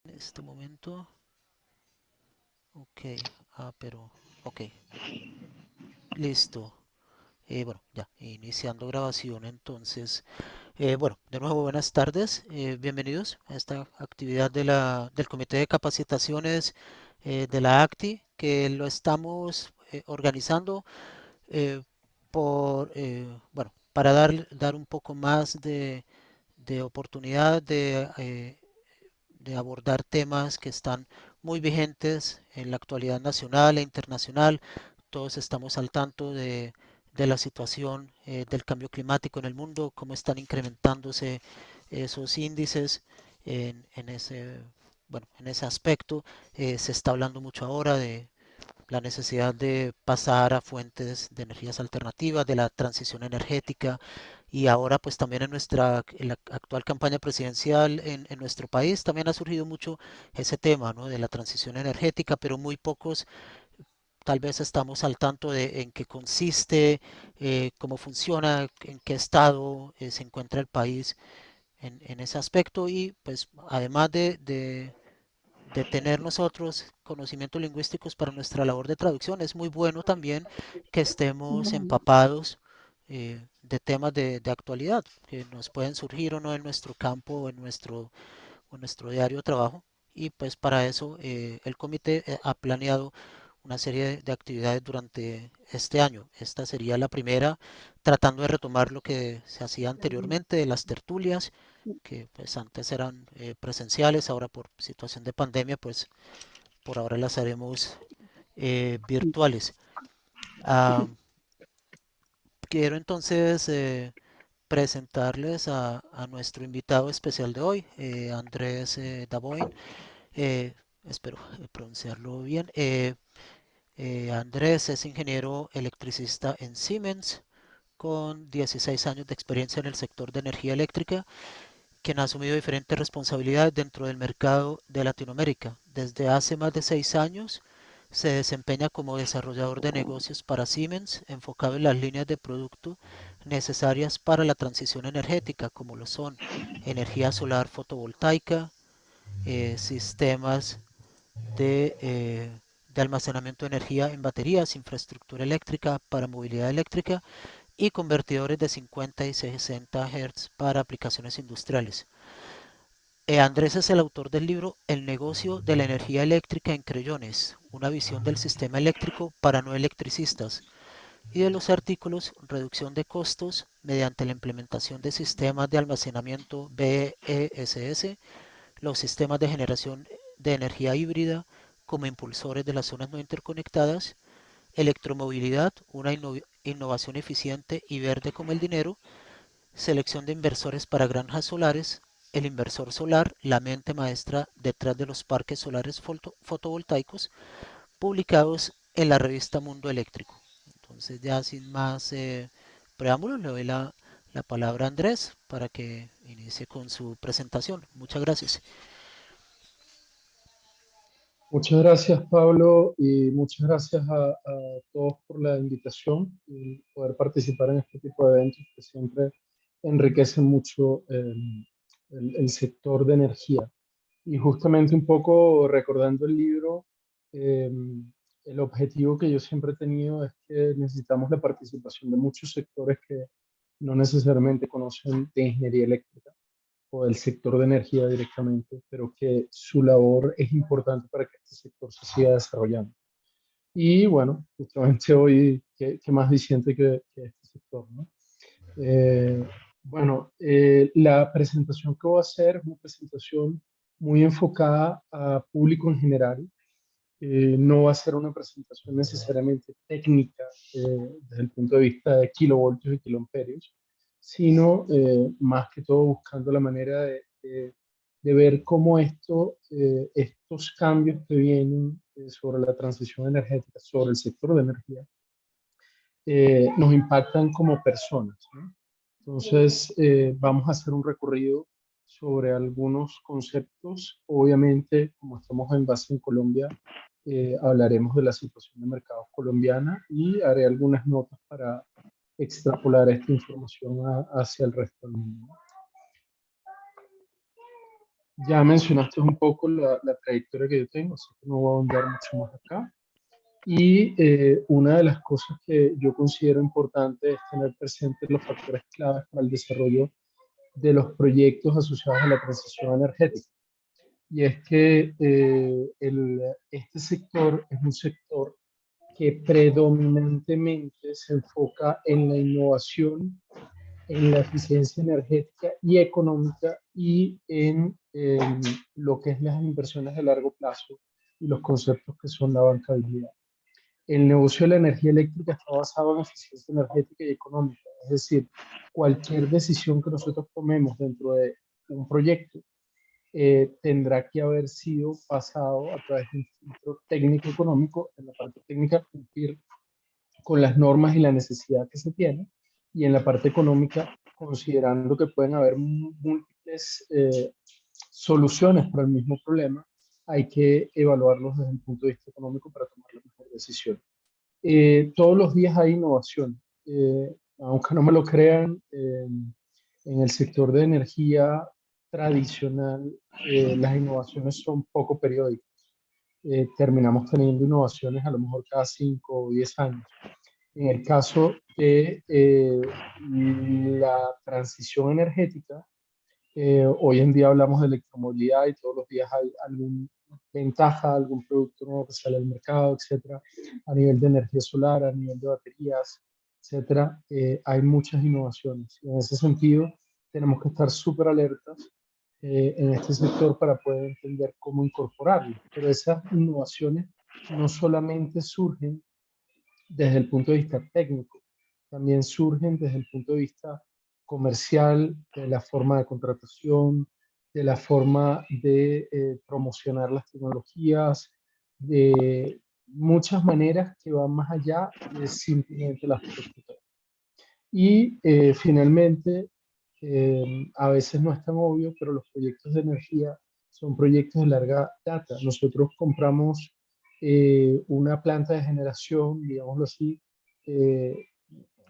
En este momento, ok, pero, ok, listo. Bueno, ya, iniciando grabación entonces. Bueno, de nuevo buenas tardes, bienvenidos a esta actividad del Comité de Capacitaciones de la ACTI, que lo estamos organizando eh, bueno, para dar un poco más de oportunidad de abordar temas que están muy vigentes en la actualidad nacional e internacional. Todos estamos al tanto de la situación del cambio climático en el mundo, cómo están incrementándose esos índices en bueno, en ese aspecto. Se está hablando mucho ahora de la necesidad de pasar a fuentes de energías alternativas, de la transición energética y ahora pues también en la actual campaña presidencial en nuestro país también ha surgido mucho ese tema, ¿no? De la transición energética, pero muy pocos tal vez estamos al tanto de en qué consiste, cómo funciona, en qué estado se encuentra el país en ese aspecto y pues además de tener nosotros conocimientos lingüísticos para nuestra labor de traducción, es muy bueno también que estemos empapados de temas de actualidad que nos pueden surgir o no en nuestro campo o en nuestro diario de trabajo. Y pues para eso el comité ha planeado una serie de actividades durante este año. Esta sería la primera, tratando de retomar lo que se hacía anteriormente de las tertulias, que pues antes eran presenciales, ahora por situación de pandemia, pues por ahora las haremos virtuales. Ah, quiero entonces presentarles a nuestro invitado especial de hoy, Andrés Daboin. Eh, espero pronunciarlo bien. Andrés es ingeniero electricista en Siemens, con 16 años de experiencia en el sector de energía eléctrica, quien ha asumido diferentes responsabilidades dentro del mercado de Latinoamérica. Desde hace más de 6 años se desempeña como desarrollador de negocios para Siemens, enfocado en las líneas de producto necesarias para la transición energética, como lo son energía solar fotovoltaica, sistemas de almacenamiento de energía en baterías, infraestructura eléctrica para movilidad eléctrica y convertidores de 50 y 60 Hz para aplicaciones industriales. Andrés es el autor del libro El negocio de la energía eléctrica en creyones, una visión del sistema eléctrico para no electricistas, y de los artículos Reducción de costos mediante la implementación de sistemas de almacenamiento BESS, los sistemas de generación de energía híbrida como impulsores de las zonas no interconectadas, electromovilidad, una innovación eficiente y verde como el dinero, selección de inversores para granjas solares, el inversor solar, la mente maestra detrás de los parques solares fotovoltaicos, publicados en la revista Mundo Eléctrico. Entonces ya sin más preámbulos le doy la palabra a Andrés para que inicie con su presentación. Muchas gracias. Muchas gracias, Pablo, y muchas gracias a todos por la invitación y poder participar en este tipo de eventos que siempre enriquecen mucho el sector de energía. Y justamente un poco recordando el libro, eh, el objetivo que yo siempre he tenido es que necesitamos la participación de muchos sectores que no necesariamente conocen de ingeniería eléctrica o del sector de energía directamente, pero que su labor es importante para que este sector se siga desarrollando. Y bueno, justamente hoy, qué más diciente que este sector, ¿no? Eh, la presentación que voy a hacer es una presentación muy enfocada a público en general. No va a ser una presentación necesariamente técnica desde el punto de vista de kilovoltios y kiloamperios, sino más que todo buscando la manera de ver cómo estos cambios que vienen sobre la transición energética, sobre el sector de energía, nos impactan como personas, ¿no? Entonces, vamos a hacer un recorrido sobre algunos conceptos. Obviamente, como estamos en base en Colombia, hablaremos de la situación de mercados colombiana y haré algunas notas para extrapolar esta información hacia el resto del mundo. Ya mencionaste un poco la trayectoria que yo tengo, así que no voy a ahondar mucho más acá. Y una de las cosas que yo considero importante es tener presentes los factores claves para el desarrollo de los proyectos asociados a la transición energética. Y es que este sector es un sector que predominantemente se enfoca en la innovación, en la eficiencia energética y económica y en lo que es las inversiones de largo plazo y los conceptos que son la bancabilidad. El negocio de la energía eléctrica está basado en eficiencia energética y económica, es decir, cualquier decisión que nosotros tomemos dentro de un proyecto tendrá que haber sido pasado a través de un filtro técnico-económico, en la parte técnica cumplir con las normas y la necesidad que se tiene, y en la parte económica considerando que pueden haber múltiples soluciones para el mismo problema, hay que evaluarlos desde el punto de vista económico para tomar la mejor decisión. Todos los días hay innovación. Aunque no me lo crean, en el sector de energía tradicional, las innovaciones son poco periódicas. Terminamos teniendo innovaciones a lo mejor cada 5 o 10 años. En el caso de la transición energética, hoy en día hablamos de electromovilidad y todos los días hay alguna ventaja, algún producto nuevo que sale al mercado, etcétera. A nivel de energía solar, a nivel de baterías, etcétera, hay muchas innovaciones. Y en ese sentido, tenemos que estar súper alertas en este sector para poder entender cómo incorporarlo. Pero esas innovaciones no solamente surgen desde el punto de vista técnico, también surgen desde el punto de vista comercial, de la forma de contratación, de la forma de promocionar las tecnologías, de muchas maneras que van más allá de simplemente las aspecto. Y finalmente, a veces no es tan obvio, pero los proyectos de energía son proyectos de larga data. Nosotros compramos una planta de generación, digámoslo así, eh,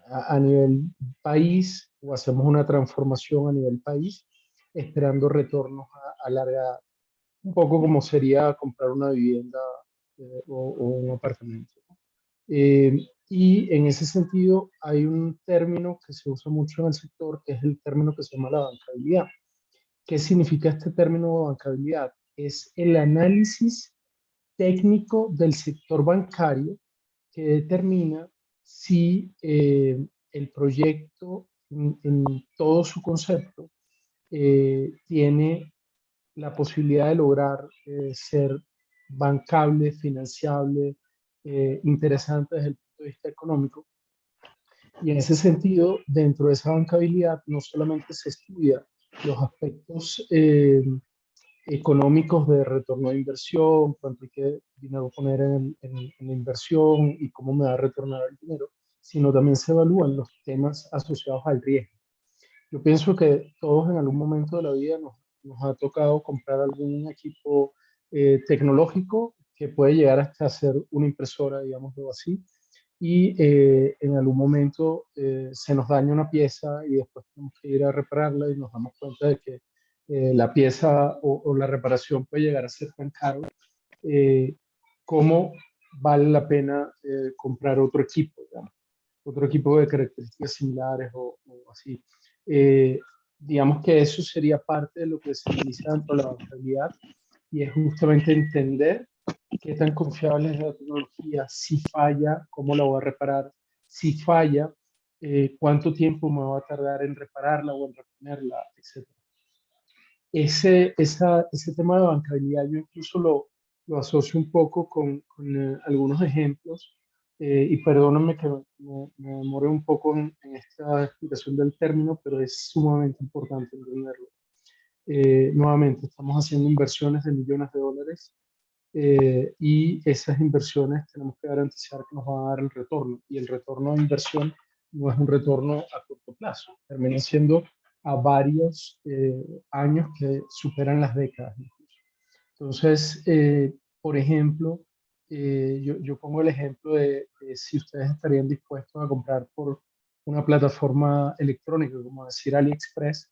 a nivel país, o hacemos una transformación a nivel país, esperando retornos a larga data. Un poco como sería comprar una vivienda o un apartamento. Y en ese sentido hay un término que se usa mucho en el sector, que es el término que se llama la bancabilidad. ¿Qué significa este término de bancabilidad? Es el análisis técnico del sector bancario que determina si el proyecto en todo su concepto tiene la posibilidad de lograr ser bancable, financiable, interesante desde el punto de vista económico. Y en ese sentido, dentro de esa bancabilidad, no solamente se estudia los aspectos económicos de retorno de inversión, cuánto hay que dinero poner en la inversión y cómo me va a retornar el dinero, sino también se evalúan los temas asociados al riesgo. Yo pienso que todos en algún momento de la vida nos ha tocado comprar algún equipo tecnológico que puede llegar hasta ser una impresora, digámoslo así, y en algún momento se nos daña una pieza y después tenemos que ir a repararla y nos damos cuenta de que la pieza o la reparación puede llegar a ser tan caro eh, como vale la pena comprar otro equipo, digamos, otro equipo de características similares o así. Eh, digamos que eso sería parte de lo que se analiza dentro de la bancabilidad y es justamente entender qué tan confiable es la tecnología, si falla, cómo la voy a reparar, si falla, cuánto tiempo me va a tardar en repararla o en reponerla, etcétera. Ese tema de bancabilidad yo incluso lo asocio un poco con algunos ejemplos y perdóname que me demore un poco en esta explicación del término, pero es sumamente importante entenderlo. Nuevamente, estamos haciendo inversiones de millones de dólares y esas inversiones tenemos que garantizar que nos van a dar el retorno. Y el retorno de inversión no es un retorno a corto plazo, termina siendo a varios años que superan las décadas. Entonces, por ejemplo, yo pongo el ejemplo de si ustedes estarían dispuestos a comprar por una plataforma electrónica, como decir AliExpress,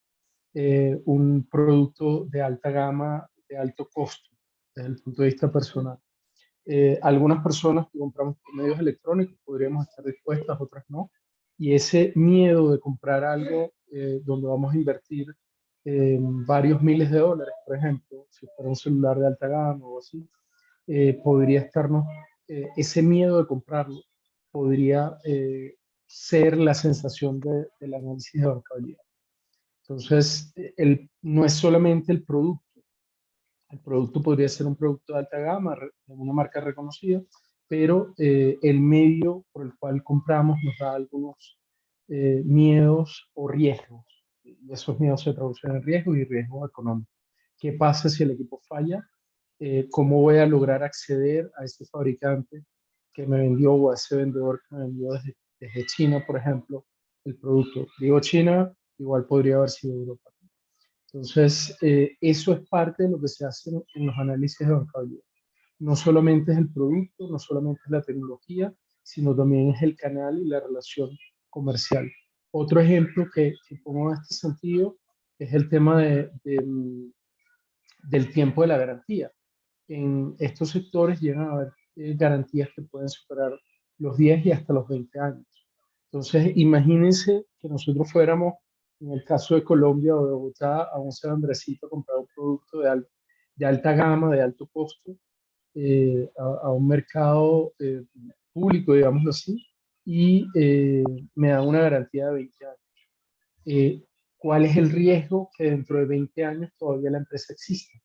un producto de alta gama, de alto costo, desde el punto de vista personal. Algunas personas que compramos por medios electrónicos podríamos estar dispuestas, otras no. Y ese miedo de comprar algo donde vamos a invertir varios miles de dólares, por ejemplo, si fuera un celular de alta gama o así, podría estarnos, ese miedo de comprarlo podría ser la sensación del análisis de bancabilidad. Entonces, no es solamente el producto podría ser un producto de alta gama, de una marca reconocida, pero el medio por el cual compramos nos da algunos miedos o riesgos. Y esos miedos se traducen en riesgos y riesgos económicos. ¿Qué pasa si el equipo falla? ¿Cómo voy a lograr acceder a ese fabricante que me vendió o a ese vendedor que me vendió desde China, por ejemplo, el producto? Digo China, igual podría haber sido Europa. Entonces, eso es parte de lo que se hace en los análisis de bancabilidad. No solamente es el producto, no solamente es la tecnología, sino también es el canal y la relación comercial. Otro ejemplo que pongo en este sentido es el tema del tiempo de la garantía. En estos sectores llegan a haber garantías que pueden superar los 10 y hasta los 20 años. Entonces, imagínense que nosotros fuéramos, en el caso de Colombia o de Bogotá, a un San Andresito a comprar un producto de alta gama, de alto costo, a un mercado público, digámoslo así, y me da una garantía de 20 años. Eh, ¿Cuál es el riesgo que dentro de 20 años todavía la empresa exista?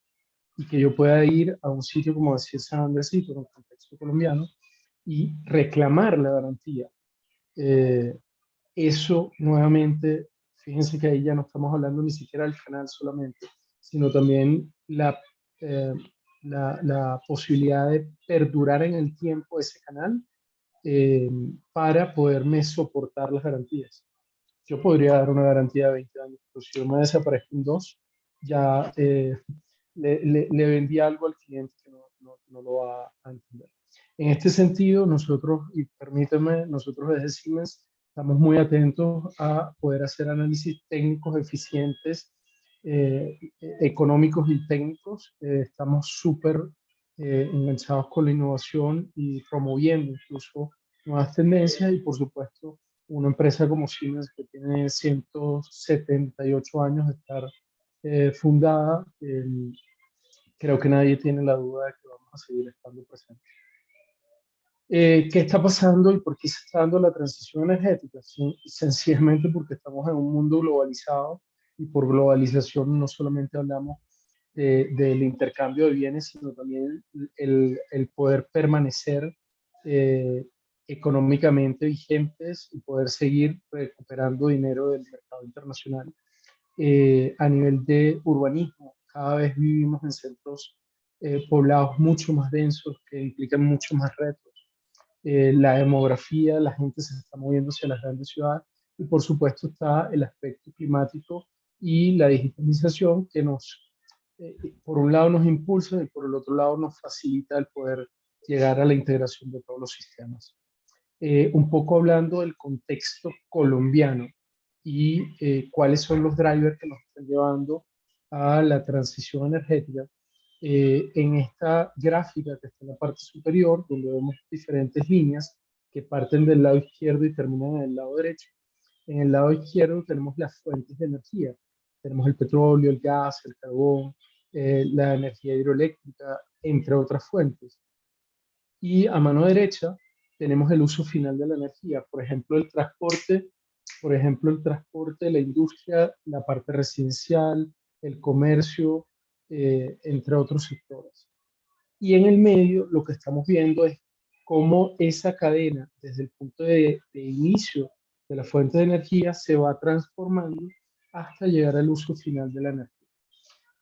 Y que yo pueda ir a un sitio como decía San Andresito, en el contexto colombiano, y reclamar la garantía. Eh, Eso nuevamente, fíjense que ahí ya no estamos hablando ni siquiera del canal solamente, sino también eh, la posibilidad de perdurar en el tiempo ese canal eh, para poderme soportar las garantías. Yo podría dar una garantía de 20 años, pero si yo me desaparezco en dos, ya le vendí algo al cliente que no lo va a entender. En este sentido, nosotros, y permítame, nosotros desde Siemens estamos muy atentos a poder hacer análisis técnicos eficientes, económicos y técnicos. Estamos súper enganchados con la innovación y promoviendo incluso nuevas tendencias y por supuesto una empresa como Siemens que tiene 178 años de estar fundada, creo que nadie tiene la duda de que vamos a seguir estando presentes. ¿Qué está pasando y por qué se está dando la transición energética? Sencillamente porque estamos en un mundo globalizado y por globalización no solamente hablamos del intercambio de bienes, sino también el poder permanecer eh, económicamente vigentes y poder seguir recuperando dinero del mercado internacional. A nivel de urbanismo, cada vez vivimos en centros poblados mucho más densos que implican mucho más retos. La demografía, la gente se está moviendo hacia las grandes ciudades y por supuesto está el aspecto climático y la digitalización que por un lado nos impulsa y por el otro lado nos facilita el poder llegar a la integración de todos los sistemas. Un poco hablando del contexto colombiano y cuáles son los drivers que nos están llevando a la transición energética. En esta gráfica que está en la parte superior, donde vemos diferentes líneas que parten del lado izquierdo y terminan en el lado derecho. En el lado izquierdo tenemos las fuentes de energía. Tenemos el petróleo, el gas, el carbón, la energía hidroeléctrica, entre otras fuentes. Y a mano derecha tenemos el uso final de la energía, por ejemplo, el transporte, la industria, la parte residencial, el comercio, entre otros sectores. Y en el medio lo que estamos viendo es cómo esa cadena, desde el punto de inicio de la fuente de energía, se va transformando hasta llegar al uso final de la energía.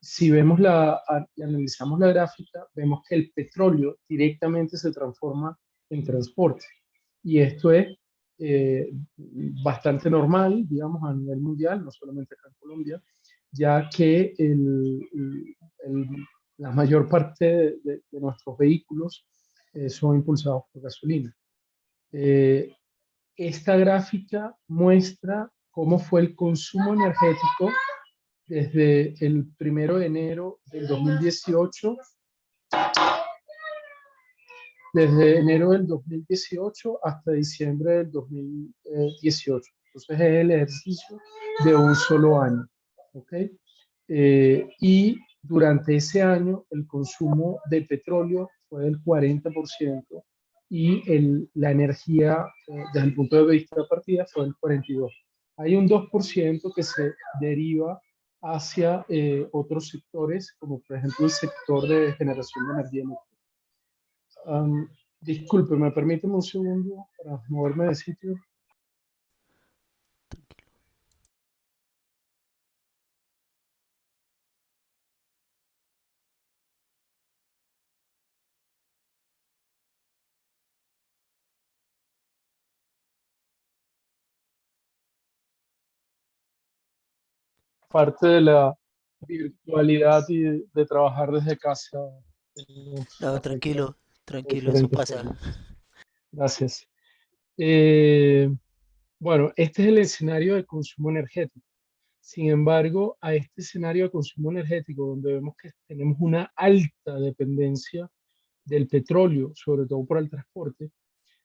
Si vemos y analizamos la gráfica, vemos que el petróleo directamente se transforma en transporte. Y esto es bastante normal, digamos, a nivel mundial, no solamente acá en Colombia, ya que la mayor parte de nuestros vehículos son impulsados por gasolina. Eh, Esta gráfica muestra cómo fue el consumo energético desde el 1 de enero del 2018, desde enero del 2018 hasta diciembre del 2018. Entonces es el ejercicio de un solo año. ¿Ok? Y durante ese año el consumo de petróleo fue del 40% y la energía, desde el punto de vista de partida, fue del 42%. Hay un 2% que se deriva hacia otros sectores, como por ejemplo el sector de generación de energía nuclear. Disculpe, ¿me permite un segundo para moverme de sitio? Parte de la virtualidad y de trabajar desde casa nos No, afecta tranquilo, de tranquilo, eso diferentes pasa. formas. Gracias. Eh, bueno, este es el escenario de consumo energético. Sin embargo, a este escenario de consumo energético, donde vemos que tenemos una alta dependencia del petróleo, sobre todo por el transporte,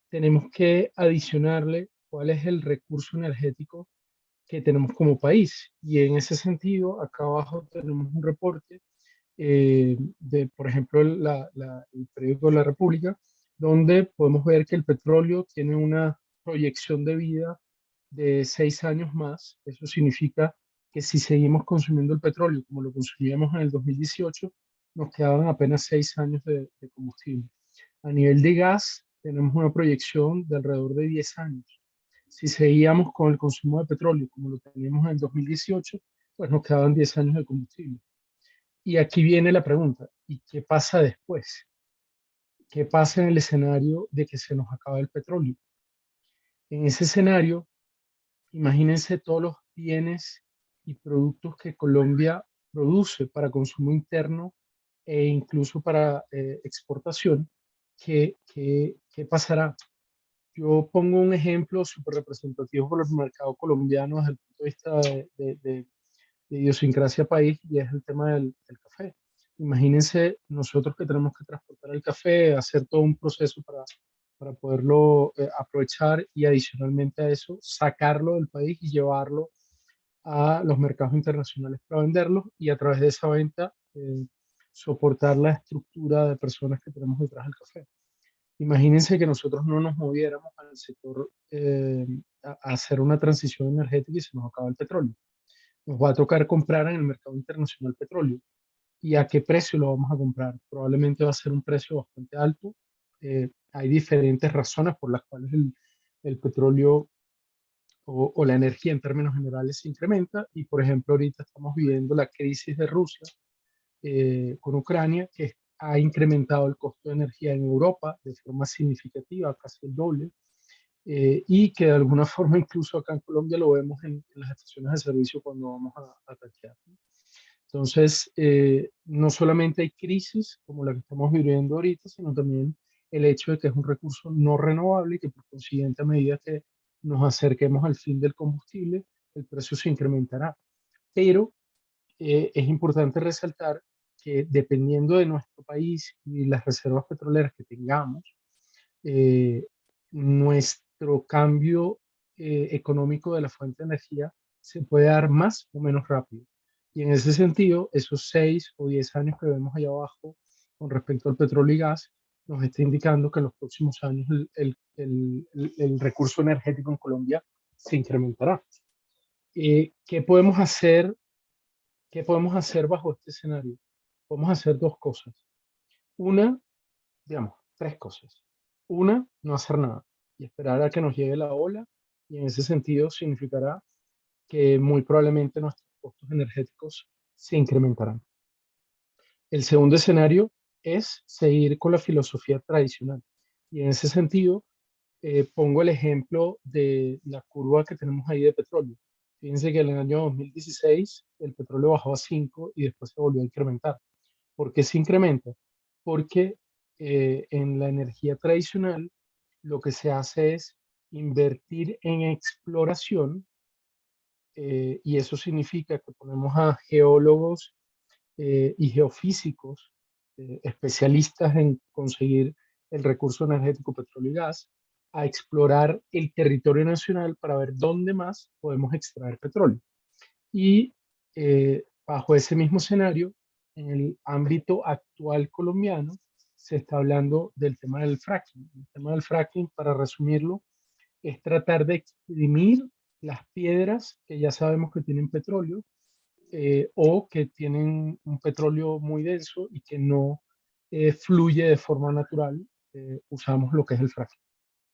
tenemos que adicionarle cuál es el recurso energético que tenemos como país. Y en ese sentido, acá abajo tenemos un reporte de, por ejemplo, el periódico de La República, donde podemos ver que el petróleo tiene una proyección de vida de 6 años más. Eso significa que si seguimos consumiendo el petróleo como lo consumíamos en el 2018, nos quedaban apenas 6 años de combustible. A nivel de gas, tenemos una proyección de alrededor de 10 años. Si seguíamos con el consumo de petróleo como lo teníamos en el 2018, pues nos quedaban 10 años de combustible. Y aquí viene la pregunta, ¿y qué pasa después? ¿Qué pasa en el escenario de que se nos acaba el petróleo? En ese escenario, imagínense todos los bienes y productos que Colombia produce para consumo interno e incluso para exportación. ¿Qué pasará? Yo pongo un ejemplo súper representativo por el mercado colombiano desde el punto de vista de idiosincrasia país y es el tema del café. Imagínense nosotros que tenemos que transportar el café, hacer todo un proceso para poderlo aprovechar y adicionalmente a eso sacarlo del país y llevarlo a los mercados internacionales para venderlo y a través de esa venta soportar la estructura de personas que tenemos detrás del café. Imagínense que nosotros no nos moviéramos al sector a hacer una transición energética y se nos acaba el petróleo. Nos va a tocar comprar en el mercado internacional petróleo. ¿Y a qué precio lo vamos a comprar? Probablemente va a ser un precio bastante alto. Hay diferentes razones por las cuales el petróleo o la energía en términos generales se incrementa. Y por ejemplo, ahorita estamos viviendo la crisis de Rusia con Ucrania, que ha incrementado el costo de energía en Europa de forma significativa, casi el doble, y que de alguna forma incluso acá en Colombia lo vemos en las estaciones de servicio cuando vamos a tanquear. Entonces, no solamente hay crisis como la que estamos viviendo ahorita, sino también el hecho de que es un recurso no renovable y que por consiguiente a medida que nos acerquemos al fin del combustible, el precio se incrementará. Pero es importante resaltar que dependiendo de nuestro país y las reservas petroleras que tengamos, eh, nuestro cambio económico de la fuente de energía se puede dar más o menos rápido. Y en ese sentido, esos 6 o 10 años que vemos allá abajo con respecto al petróleo y gas, nos está indicando que en los próximos años el recurso energético en Colombia se incrementará. ¿Qué podemos hacer? ¿Qué podemos hacer bajo este escenario? Podemos hacer dos cosas. Una, digamos, tres cosas. Una, no hacer nada y esperar a que nos llegue la ola y en ese sentido significará que muy probablemente nuestros costos energéticos se incrementarán. El segundo escenario es seguir con la filosofía tradicional y en ese sentido pongo el ejemplo de la curva que tenemos ahí de petróleo. Fíjense que en el año 2016 el petróleo bajó a 5 y después se volvió a incrementar. ¿Por qué se incrementa? Porque en la energía tradicional lo que se hace es invertir en exploración y eso significa que ponemos a geólogos y geofísicos, especialistas en conseguir el recurso energético petróleo y gas, a explorar el territorio nacional para ver dónde más podemos extraer petróleo. Y bajo ese mismo escenario, en el ámbito actual colombiano, se está hablando del tema del fracking. El tema del fracking, para resumirlo, es tratar de exprimir las piedras que ya sabemos que tienen petróleo o que tienen un petróleo muy denso y que no fluye de forma natural. Usamos lo que es el fracking.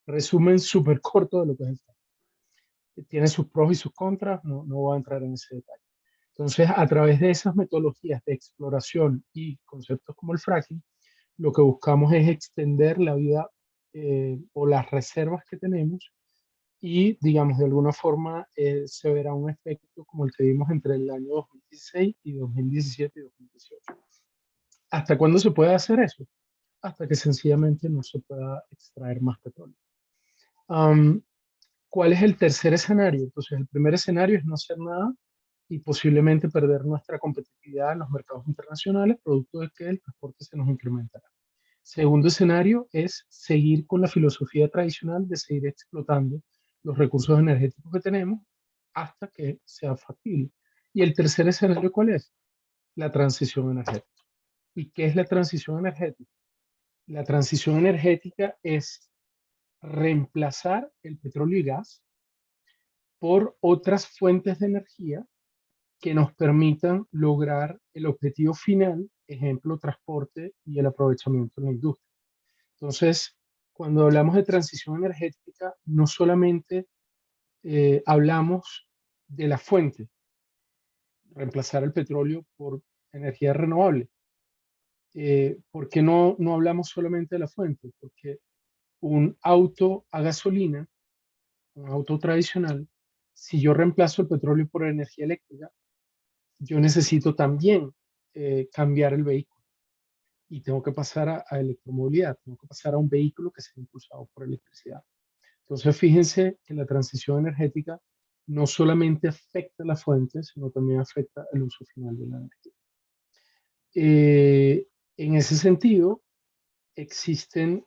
Resumen súper corto de lo que es el fracking. Tiene sus pros y sus contras, no voy a entrar en ese detalle. Entonces, a través de esas metodologías de exploración y conceptos como el fracking, lo que buscamos es extender la vida o las reservas que tenemos y, digamos, de alguna forma se verá un efecto como el que vimos entre el año 2016 y 2017 y 2018. ¿Hasta cuándo se puede hacer eso? Hasta que sencillamente no se pueda extraer más petróleo. Um, ¿Cuál es el tercer escenario? Entonces, el primer escenario es no hacer nada y posiblemente perder nuestra competitividad en los mercados internacionales, producto de que el transporte se nos incrementará. Segundo escenario es seguir con la filosofía tradicional de seguir explotando los recursos energéticos que tenemos hasta que sea factible. Y el tercer escenario, ¿cuál es? La transición energética. ¿Y qué es la transición energética? La transición energética es reemplazar el petróleo y gas por otras fuentes de energía que nos permitan lograr el objetivo final, ejemplo, transporte y el aprovechamiento en la industria. Entonces, cuando hablamos de transición energética, no solamente hablamos de la fuente, reemplazar el petróleo por energía renovable. ¿Por qué no hablamos solamente de la fuente? Porque un auto a gasolina, un auto tradicional, si yo reemplazo el petróleo por energía eléctrica, yo necesito también cambiar el vehículo y tengo que pasar a electromovilidad, tengo que pasar a un vehículo que sea impulsado por electricidad. Entonces, fíjense que la transición energética no solamente afecta la fuente, sino también afecta el uso final de la energía. En ese sentido, existen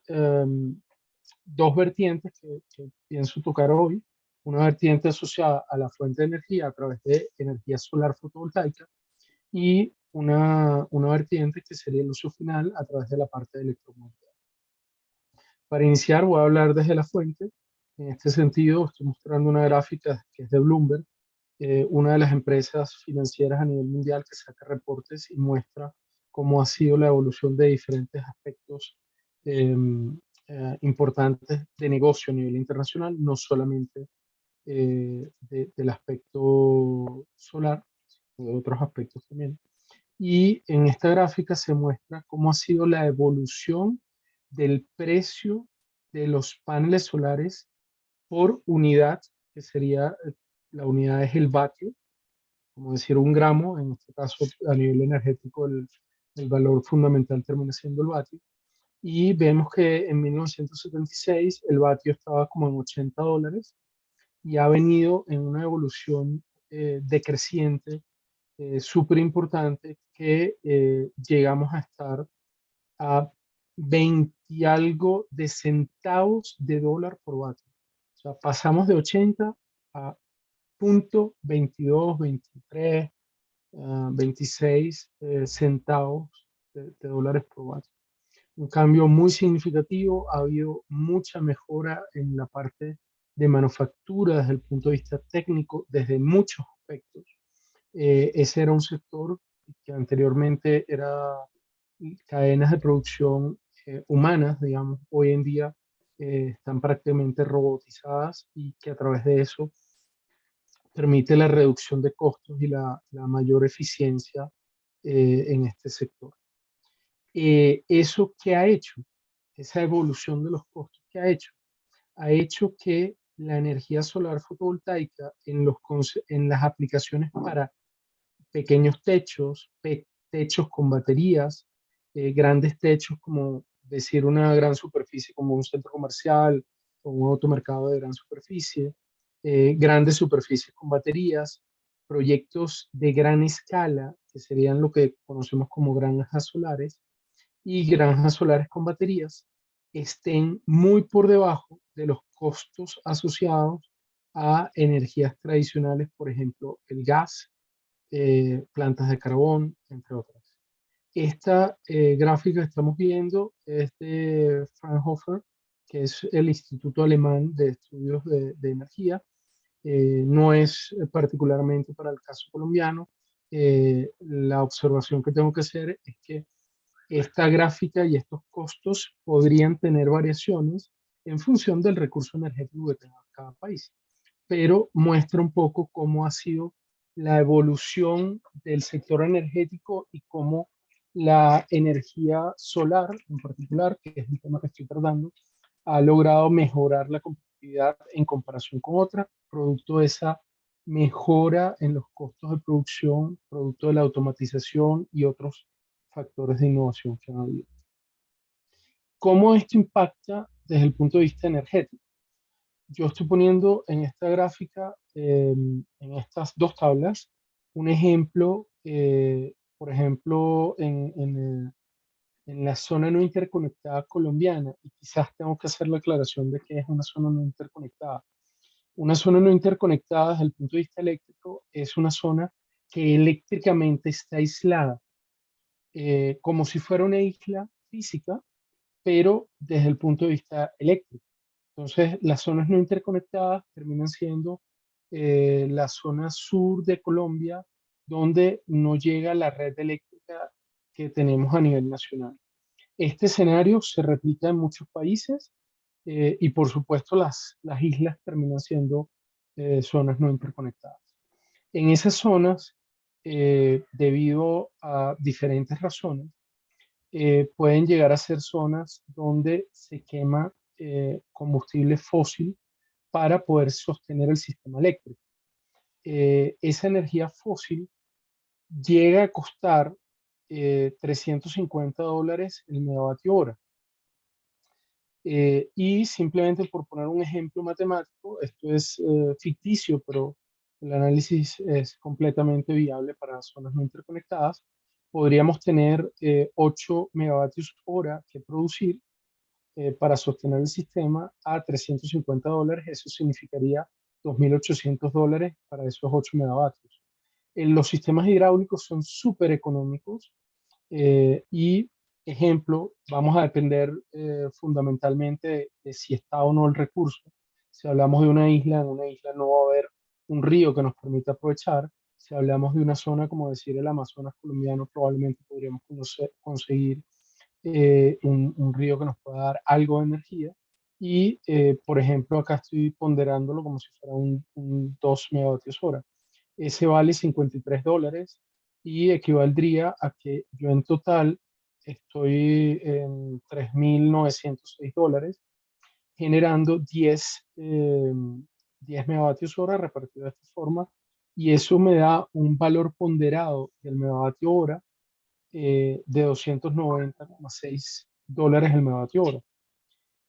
dos vertientes que pienso tocar hoy. Una vertiente asociada a la fuente de energía a través de energía solar fotovoltaica y una vertiente que sería el uso final a través de la parte de electromovilidad. Para iniciar, voy a hablar desde la fuente. En este sentido, estoy mostrando una gráfica que es de Bloomberg, una de las empresas financieras a nivel mundial que saca reportes y muestra cómo ha sido la evolución de diferentes aspectos eh, importantes de negocio a nivel internacional, no solamente del aspecto solar, sino de otros aspectos también. Y en esta gráfica se muestra cómo ha sido la evolución del precio de los paneles solares por unidad, que sería, la unidad es el vatio, como decir un gramo, en este caso a nivel energético el valor fundamental termina siendo el vatio. Y vemos que en 1976 el vatio estaba como en $80 y ha venido en una evolución decreciente súper importante que llegamos a estar a 20 y algo de centavos de dólar por vatio. O sea, pasamos de 80 a punto 22, 23, 26 centavos de dólares por vatio. Un cambio muy significativo, ha habido mucha mejora en la parte de manufactura desde el punto de vista técnico, desde muchos aspectos. Ese era un sector que anteriormente era cadenas de producción humanas, digamos, hoy en día están prácticamente robotizadas y que a través de eso permite la reducción de costos y la mayor eficiencia en este sector. ¿Eso qué ha hecho? Esa evolución de los costos, ¿qué ha hecho? Ha hecho que la energía solar fotovoltaica en las aplicaciones para pequeños techos, techos con baterías, grandes techos como decir una gran superficie como un centro comercial o un automercado de gran superficie, grandes superficies con baterías, proyectos de gran escala, que serían lo que conocemos como granjas solares, y granjas solares con baterías, estén muy por debajo de los costos asociados a energías tradicionales, por ejemplo, el gas, plantas de carbón, entre otras. Esta gráfica que estamos viendo es de Fraunhofer, que es el Instituto Alemán de Estudios de Energía. No es particularmente para el caso colombiano. La observación que tengo que hacer es que esta gráfica y estos costos podrían tener variaciones en función del recurso energético que tenga cada país, pero muestra un poco cómo ha sido la evolución del sector energético y cómo la energía solar, en particular, que es el tema que estoy tratando, ha logrado mejorar la competitividad en comparación con otras, producto de esa mejora en los costos de producción, producto de la automatización y otros factores de innovación que han habido. ¿Cómo esto impacta desde el punto de vista energético? Yo estoy poniendo en esta gráfica, en estas dos tablas, un ejemplo, por ejemplo, en la zona no interconectada colombiana, y quizás tengo que hacer la aclaración de que es una zona no interconectada. Una zona no interconectada desde el punto de vista eléctrico es una zona que eléctricamente está aislada, como si fuera una isla física, pero desde el punto de vista eléctrico. Entonces, las zonas no interconectadas terminan siendo la zona sur de Colombia, donde no llega la red eléctrica que tenemos a nivel nacional. Este escenario se replica en muchos países y por supuesto las islas terminan siendo zonas no interconectadas. En esas zonas, debido a diferentes razones, pueden llegar a ser zonas donde se quema combustible fósil para poder sostener el sistema eléctrico. Esa energía fósil llega a costar $350 el megavatio hora. Y simplemente por poner un ejemplo matemático, esto es ficticio, pero el análisis es completamente viable para zonas no interconectadas, podríamos tener 8 megavatios hora que producir para sostener el sistema a $350. Eso significaría $2.800 para esos 8 megavatios. Los sistemas hidráulicos son súper económicos y, ejemplo, vamos a depender fundamentalmente de si está o no el recurso. Si hablamos de una isla, en una isla no va a haber un río que nos permita aprovechar. Si hablamos de una zona, como decir el Amazonas colombiano, probablemente podríamos conseguir un río que nos pueda dar algo de energía. Y, por ejemplo, acá estoy ponderándolo como si fuera un 2 megavatios hora. Ese vale $53 y equivaldría a que yo en total estoy en $3.906, generando 10 megavatios hora repartido de esta forma. Y eso me da un valor ponderado del megavatio hora de $290,6 el megavatio hora.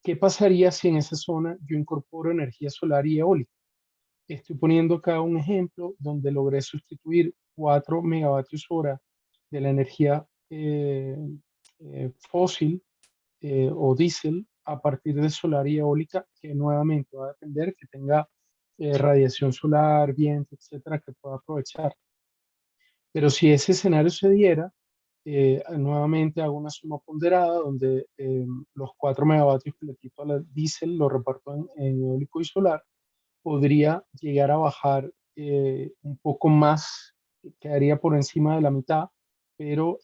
¿Qué pasaría si en esa zona yo incorporo energía solar y eólica? Estoy poniendo acá un ejemplo donde logré sustituir 4 megavatios hora de la energía fósil o diésel a partir de solar y eólica, que nuevamente va a depender que tenga radiación solar, viento, etcétera, que pueda aprovechar. Pero si ese escenario se diera, nuevamente hago una suma ponderada donde los 4 megavatios que le quito a la diésel lo reparto en eólico y solar, podría llegar a bajar un poco más, quedaría por encima de la mitad, pero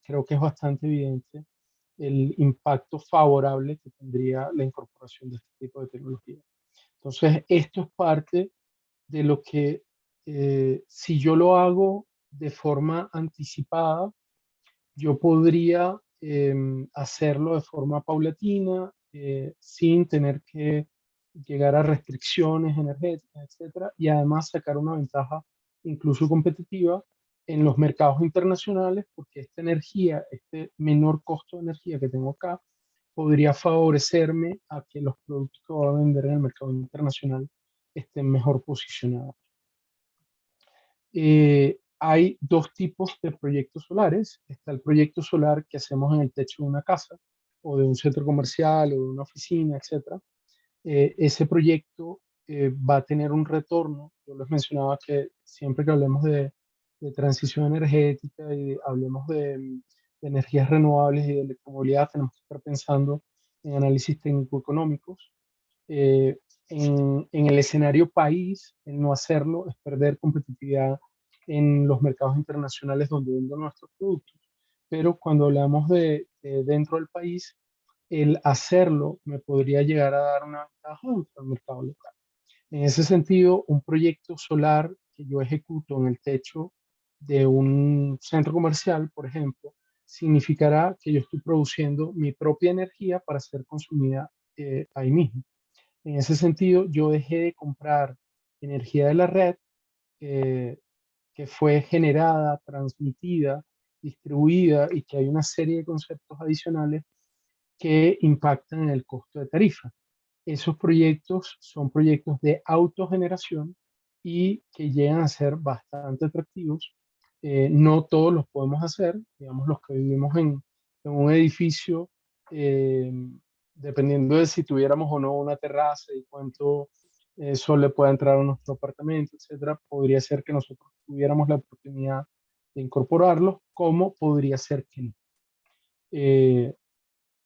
creo que es bastante evidente el impacto favorable que tendría la incorporación de este tipo de tecnología. Entonces, esto es parte de lo que, si yo lo hago de forma anticipada, yo podría hacerlo de forma paulatina, sin tener que llegar a restricciones energéticas, etcétera, y además sacar una ventaja incluso competitiva en los mercados internacionales, porque esta energía, este menor costo de energía que tengo acá, podría favorecerme a que los productos que voy a vender en el mercado internacional estén mejor posicionados. Hay dos tipos de proyectos solares. Está el proyecto solar que hacemos en el techo de una casa o de un centro comercial o de una oficina, etcétera. Ese proyecto va a tener un retorno. Yo les mencionaba que siempre que hablemos de transición energética y hablemos de energías renovables y de electromovilidad, tenemos que estar pensando en análisis técnico-económicos. Eh, en el escenario país, el no hacerlo es perder competitividad en los mercados internacionales donde venden nuestros productos. Pero cuando hablamos de dentro del país, el hacerlo me podría llegar a dar una ventaja dentro del mercado local. En ese sentido, un proyecto solar que yo ejecuto en el techo de un centro comercial, por ejemplo, significará que yo estoy produciendo mi propia energía para ser consumida ahí mismo. En ese sentido, yo dejé de comprar energía de la red eh, que fue generada, transmitida, distribuida y que hay una serie de conceptos adicionales que impactan en el costo de tarifa. Esos proyectos son proyectos de autogeneración y que llegan a ser bastante atractivos. No todos los podemos hacer, digamos los que vivimos en un edificio, eh, dependiendo de si tuviéramos o no una terraza y cuánto sol le pueda entrar a nuestro apartamento, etcétera, podría ser que nosotros tuviéramos la oportunidad de incorporarlos, como podría ser que no. Eh,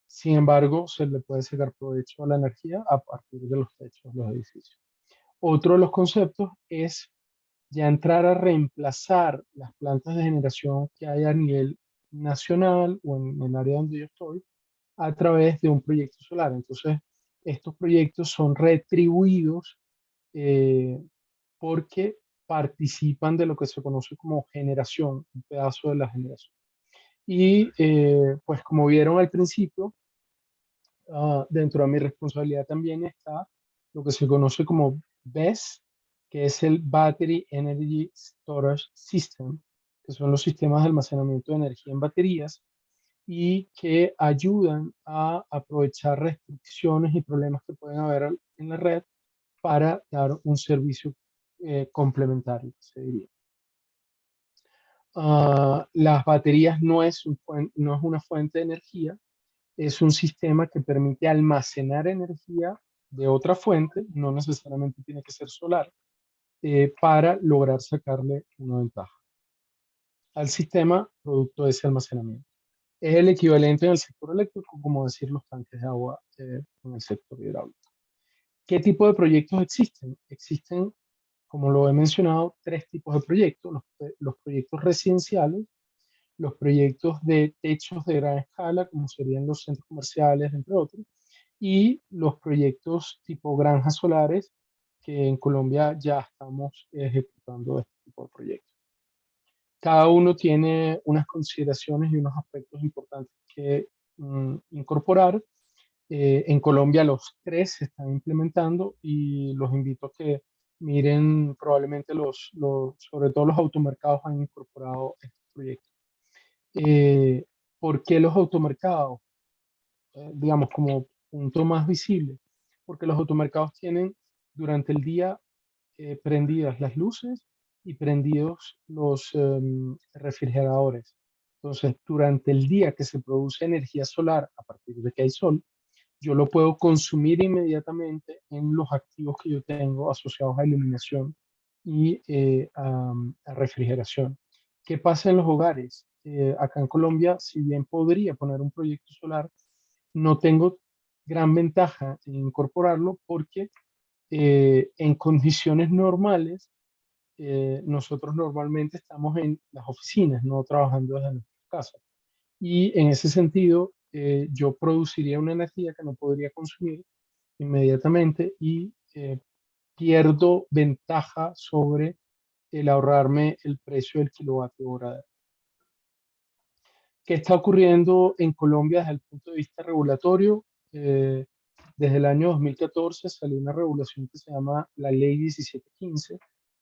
Sin embargo, se le puede sacar provecho a la energía a partir de los techos de los edificios. Otro de los conceptos es ya entrar a reemplazar las plantas de generación que hay a nivel nacional o en el área donde yo estoy a través de un proyecto solar. Entonces, estos proyectos son retribuidos eh, porque participan de lo que se conoce como generación, un pedazo de la generación. Y pues como vieron al principio, dentro de mi responsabilidad también está lo que se conoce como BESS, que es el Battery Energy Storage System, que son los sistemas de almacenamiento de energía en baterías y que ayudan a aprovechar restricciones y problemas que pueden haber en la red para dar un servicio complementario, se diría. Las baterías no es una fuente de energía, es un sistema que permite almacenar energía de otra fuente, no necesariamente tiene que ser solar, para lograr sacarle una ventaja al sistema producto de ese almacenamiento. Es el equivalente en el sector eléctrico, como decir los tanques de agua en el sector hidráulico. ¿Qué tipo de proyectos existen? Existen, como lo he mencionado, tres tipos de proyectos. Los proyectos residenciales, los proyectos de techos de gran escala, como serían los centros comerciales, entre otros, y los proyectos tipo granjas solares, que en Colombia ya estamos ejecutando este tipo de proyectos. Cada uno tiene unas consideraciones y unos aspectos importantes que incorporar. En Colombia los tres se están implementando y los invito a que miren, probablemente sobre todo los automercados han incorporado estos proyectos. Eh, ¿Por qué los automercados? Digamos, como punto más visible, porque los automercados tienen durante el día prendidas las luces y prendidos los refrigeradores. Entonces, durante el día que se produce energía solar a partir de que hay sol, yo lo puedo consumir inmediatamente en los activos que yo tengo asociados a iluminación y a refrigeración. ¿Qué pasa en los hogares? Acá en Colombia, si bien podría poner un proyecto solar, no tengo gran ventaja en incorporarlo porque en condiciones normales, nosotros normalmente estamos en las oficinas, no trabajando desde nuestra casa. Y en ese sentido, yo produciría una energía que no podría consumir inmediatamente y pierdo ventaja sobre el ahorrarme el precio del kilovatio hora. ¿Qué está ocurriendo en Colombia desde el punto de vista regulatorio? Eh, Desde el año 2014 salió una regulación que se llama la Ley 1715,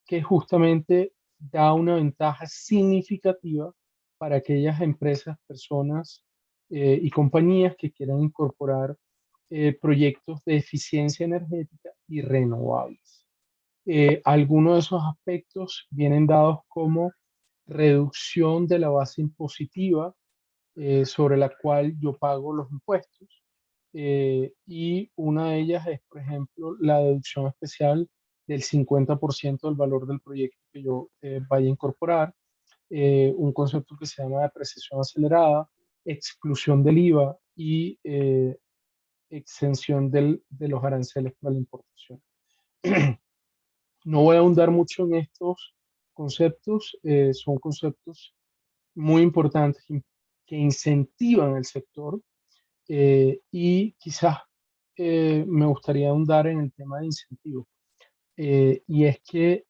que justamente da una ventaja significativa para aquellas empresas, personas y compañías que quieran incorporar proyectos de eficiencia energética y renovables. Algunos de esos aspectos vienen dados como reducción de la base impositiva sobre la cual yo pago los impuestos. Y una de ellas es, por ejemplo, la deducción especial del 50% del valor del proyecto que yo vaya a incorporar, un concepto que se llama depreciación acelerada, exclusión del IVA y exención de los aranceles para la importación. No voy a ahondar mucho en estos conceptos, son conceptos muy importantes que incentivan el sector, y quizás me gustaría ahondar en el tema de incentivos. Y es que,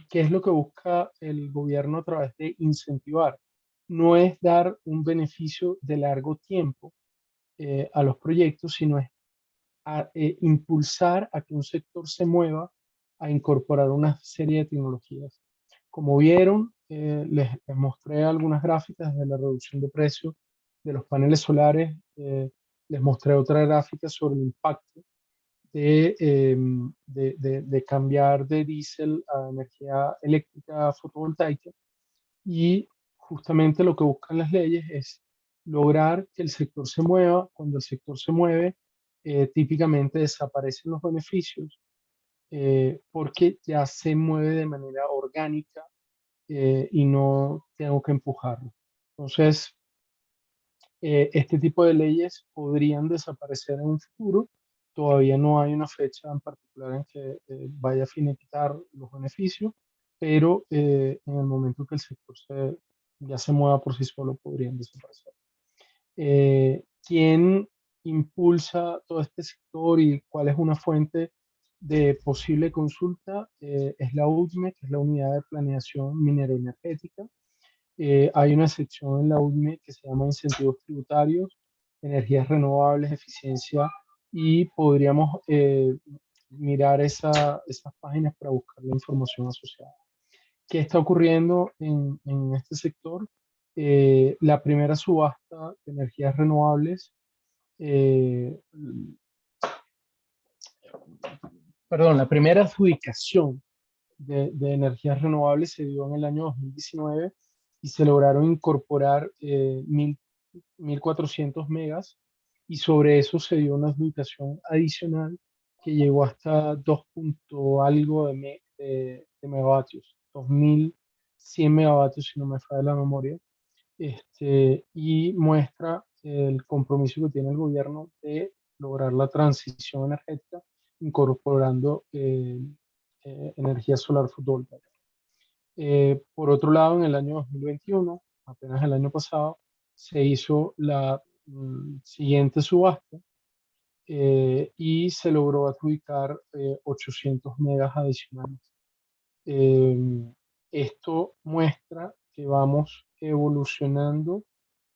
¿qué es lo que busca el gobierno a través de incentivar? No es dar un beneficio de largo tiempo a los proyectos, sino es impulsar a que un sector se mueva a incorporar una serie de tecnologías. Como vieron, les mostré algunas gráficas de la reducción de precios de los paneles solares. Les mostré otra gráfica sobre el impacto de cambiar de diésel a energía eléctrica fotovoltaica. Y justamente lo que buscan las leyes es lograr que el sector se mueva. Cuando el sector se mueve, típicamente desaparecen los beneficios, porque ya se mueve de manera orgánica, y no tengo que empujarlo. Entonces, este tipo de leyes podrían desaparecer en un futuro. Todavía no hay una fecha en particular en que vaya a finiquitar los beneficios, pero en el momento que el sector ya se mueva por sí solo, podrían desaparecer. ¿Quién impulsa todo este sector y cuál es una fuente de posible consulta? Es la UDME, que es la Unidad de Planeación Minera Energética. Hay una sección en la UDME que se llama Incentivos Tributarios, Energías Renovables, Eficiencia, y podríamos mirar esas páginas para buscar la información asociada. ¿Qué está ocurriendo en este sector? La primera subasta de energías renovables, eh, perdón, la primera adjudicación de energías renovables se dio en el año 2019 y se lograron incorporar 1.400 megas, y sobre eso se dio una adjudicación adicional que llegó hasta 2 punto algo de megavatios, 2.100 megavatios si no me falla la memoria. Y muestra el compromiso que tiene el gobierno de lograr la transición energética incorporando energía solar fotovoltaica. Por otro lado, en el año 2021, apenas el año pasado, se hizo la siguiente subasta, y se logró adjudicar 800 megas adicionales. Eh, Esto muestra que vamos evolucionando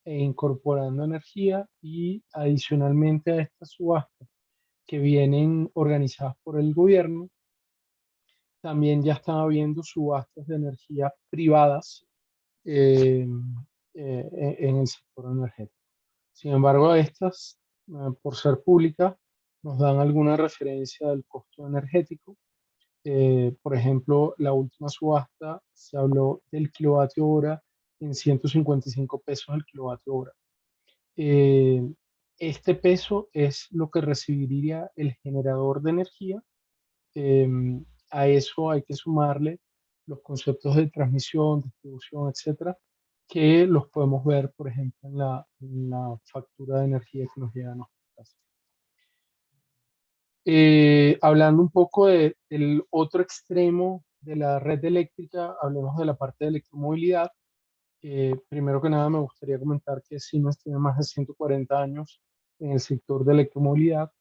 e incorporando energía, y adicionalmente a estas subastas que vienen organizadas por el gobierno, también ya están habiendo subastas de energía privadas eh, en el sector energético. Sin embargo, estas, por ser públicas, nos dan alguna referencia del costo energético. Por ejemplo, la última subasta se habló del kilovatio hora en 155 pesos el kilovatio hora. Eh, este peso es lo que recibiría el generador de energía. Eh, a eso hay que sumarle los conceptos de transmisión, distribución, etcétera, que los podemos ver, por ejemplo, en la factura de energía que nos llega a nuestra casa. Hablando un poco del otro extremo de la red eléctrica, hablemos de la parte de electromovilidad. Primero que nada, me gustaría comentar que Siemens tiene más de 140 años en el sector de electromovilidad.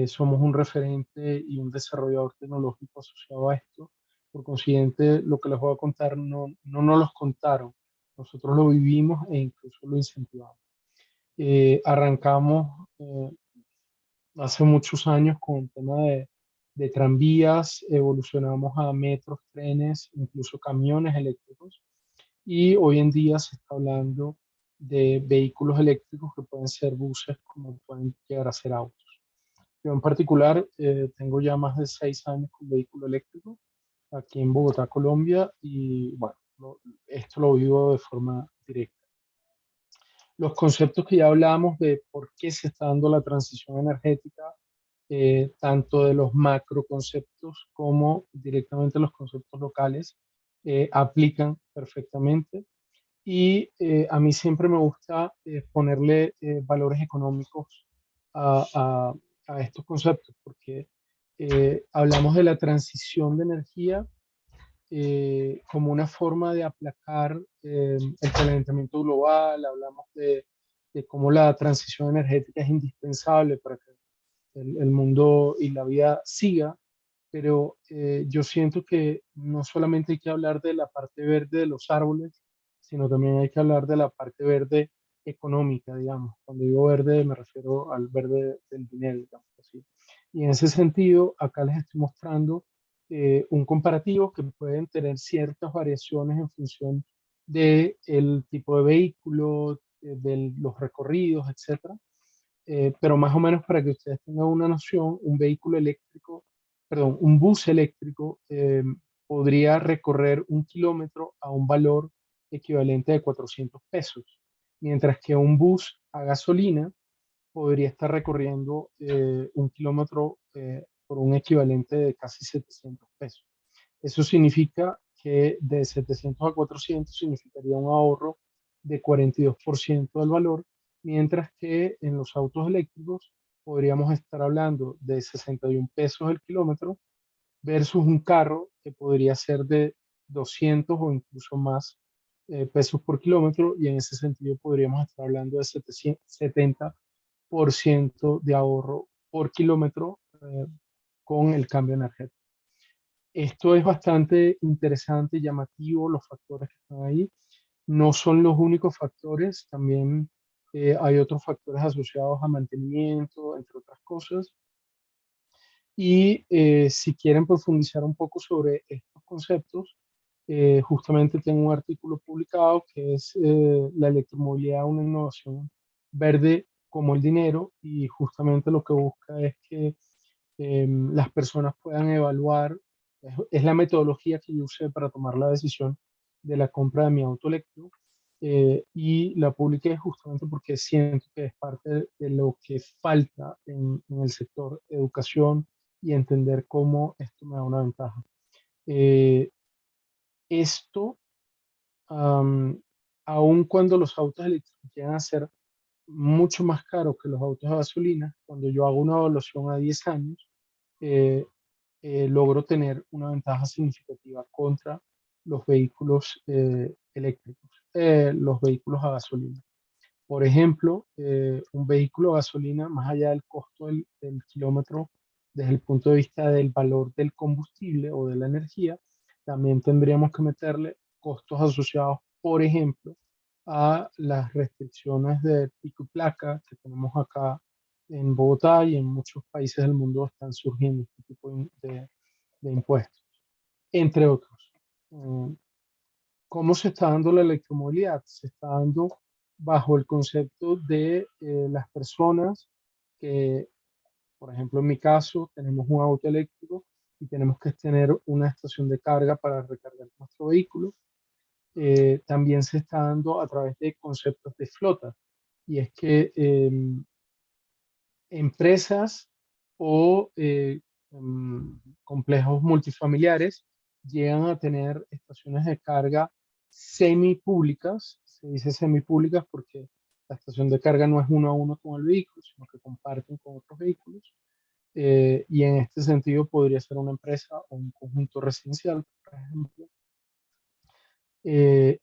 Somos un referente y un desarrollador tecnológico asociado a esto. Por consiguiente, lo que les voy a contar no nos los contaron. Nosotros lo vivimos e incluso lo incentivamos. Arrancamos hace muchos años con el tema de tranvías, evolucionamos a metros, trenes, incluso camiones eléctricos, y hoy en día se está hablando de vehículos eléctricos que pueden ser buses como pueden llegar a ser autos. Yo en particular tengo ya más de 6 años con vehículo eléctrico aquí en Bogotá, Colombia, y bueno, esto lo vivo de forma directa. Los conceptos que ya hablamos de por qué se está dando la transición energética, tanto de los macro conceptos como directamente los conceptos locales, aplican perfectamente. Y a mí siempre me gusta ponerle valores económicos a, a- a estos conceptos, porque hablamos de la transición de energía como una forma de aplacar el calentamiento global, hablamos de cómo la transición energética es indispensable para que el mundo y la vida siga, pero yo siento que no solamente hay que hablar de la parte verde de los árboles, sino también hay que hablar de la parte verde económica, digamos. Cuando digo verde me refiero al verde del dinero, digamos así. Y en ese sentido, acá les estoy mostrando un comparativo que pueden tener ciertas variaciones en función del tipo de vehículo, de los recorridos, etcétera, pero más o menos para que ustedes tengan una noción, un vehículo eléctrico, perdón, un bus eléctrico podría recorrer 1 kilómetro a un valor equivalente de 400 pesos, mientras que un bus a gasolina podría estar recorriendo 1 kilómetro por un equivalente de casi 700 pesos. Eso significa que de 700 a 400 significaría un ahorro de 42% del valor, mientras que en los autos eléctricos podríamos estar hablando de 61 pesos el kilómetro versus un carro que podría ser de 200 o incluso más pesos por kilómetro, y en ese sentido podríamos estar hablando de 70% de ahorro por kilómetro con el cambio energético. Esto es bastante interesante y llamativo, los factores que están ahí. No son los únicos factores, también hay otros factores asociados a mantenimiento, entre otras cosas. Y si quieren profundizar un poco sobre estos conceptos, justamente tengo un artículo publicado que es La electromovilidad, una innovación verde como el dinero, y justamente lo que busca es que las personas puedan evaluar, es la metodología que yo usé para tomar la decisión de la compra de mi auto eléctrico, y la publiqué justamente porque siento que es parte de lo que falta en el sector educación y entender cómo esto me da una ventaja. Eh, esto, am, aun cuando los autos eléctricos llegan a ser mucho más caros que los autos a gasolina, cuando yo hago una evaluación a 10 años, eh, logro tener una ventaja significativa contra los vehículos eléctricos, los vehículos a gasolina. Por ejemplo, un vehículo a gasolina, más allá del costo del kilómetro, desde el punto de vista del valor del combustible o de la energía, también tendríamos que meterle costos asociados, por ejemplo, a las restricciones de pico y placa que tenemos acá en Bogotá, y en muchos países del mundo están surgiendo este tipo de impuestos, entre otros. Mm, ¿Cómo se está dando la electromovilidad? Se está dando bajo el concepto de las personas que, por ejemplo, en mi caso, tenemos un auto eléctrico y tenemos que tener una estación de carga para recargar nuestro vehículo. También se está dando a través de conceptos de flota, y es que empresas o complejos multifamiliares llegan a tener estaciones de carga semipúblicas. Se dice semipúblicas porque la estación de carga no es uno a uno con el vehículo, sino que comparten con otros vehículos. Y en este sentido podría ser una empresa o un conjunto residencial, por ejemplo.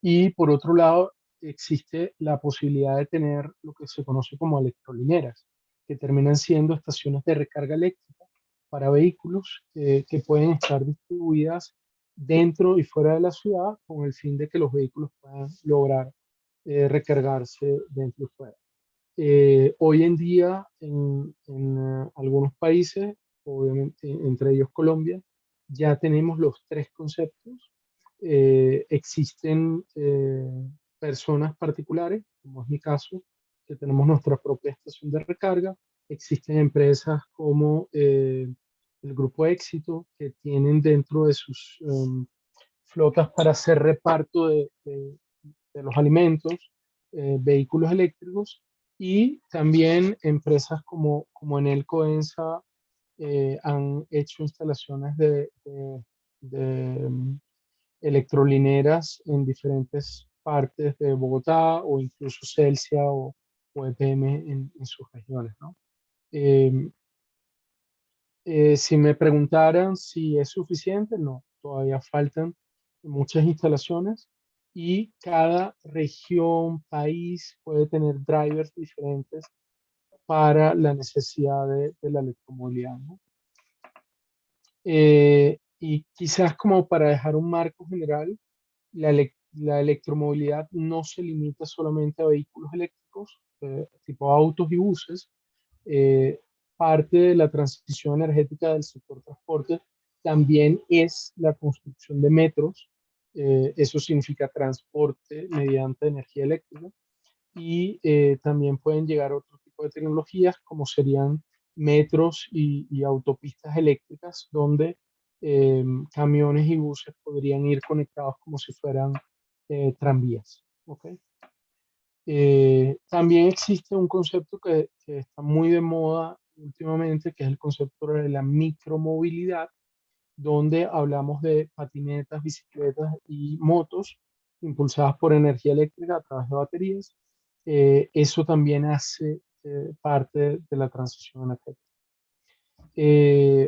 Y por otro lado, existe la posibilidad de tener lo que se conoce como electrolineras, que terminan siendo estaciones de recarga eléctrica para vehículos que pueden estar distribuidas dentro y fuera de la ciudad, con el fin de que los vehículos puedan lograr recargarse dentro y fuera. Hoy en día, en algunos países, obviamente entre ellos Colombia, ya tenemos los tres conceptos. Existen personas particulares, como es mi caso, que tenemos nuestra propia estación de recarga, Existen empresas como el Grupo Éxito, que tienen dentro de sus flotas para hacer reparto de los alimentos, vehículos eléctricos, y también empresas como Enel Coensa han hecho instalaciones de electrolineras en diferentes partes de Bogotá o incluso Celsia o EPM en sus regiones, ¿no? Eh, si me preguntaran si es suficiente, no, todavía faltan muchas instalaciones y cada región, país puede tener drivers diferentes para la necesidad de la electromovilidad, ¿no? Y quizás como para dejar un marco general, la electromovilidad no se limita solamente a vehículos eléctricos, tipo autos y buses. eh, Parte de la transición energética del sector transporte también es la construcción de metros. Eso significa transporte mediante energía eléctrica. Y también pueden llegar otro tipo de tecnologías como serían metros y autopistas eléctricas donde camiones y buses podrían ir conectados como si fueran tranvías. ¿Ok? También existe un concepto que está muy de moda últimamente, que es el concepto de la micromovilidad, donde hablamos de patinetas, bicicletas y motos impulsadas por energía eléctrica a través de baterías. Eso también hace parte de la transición energética.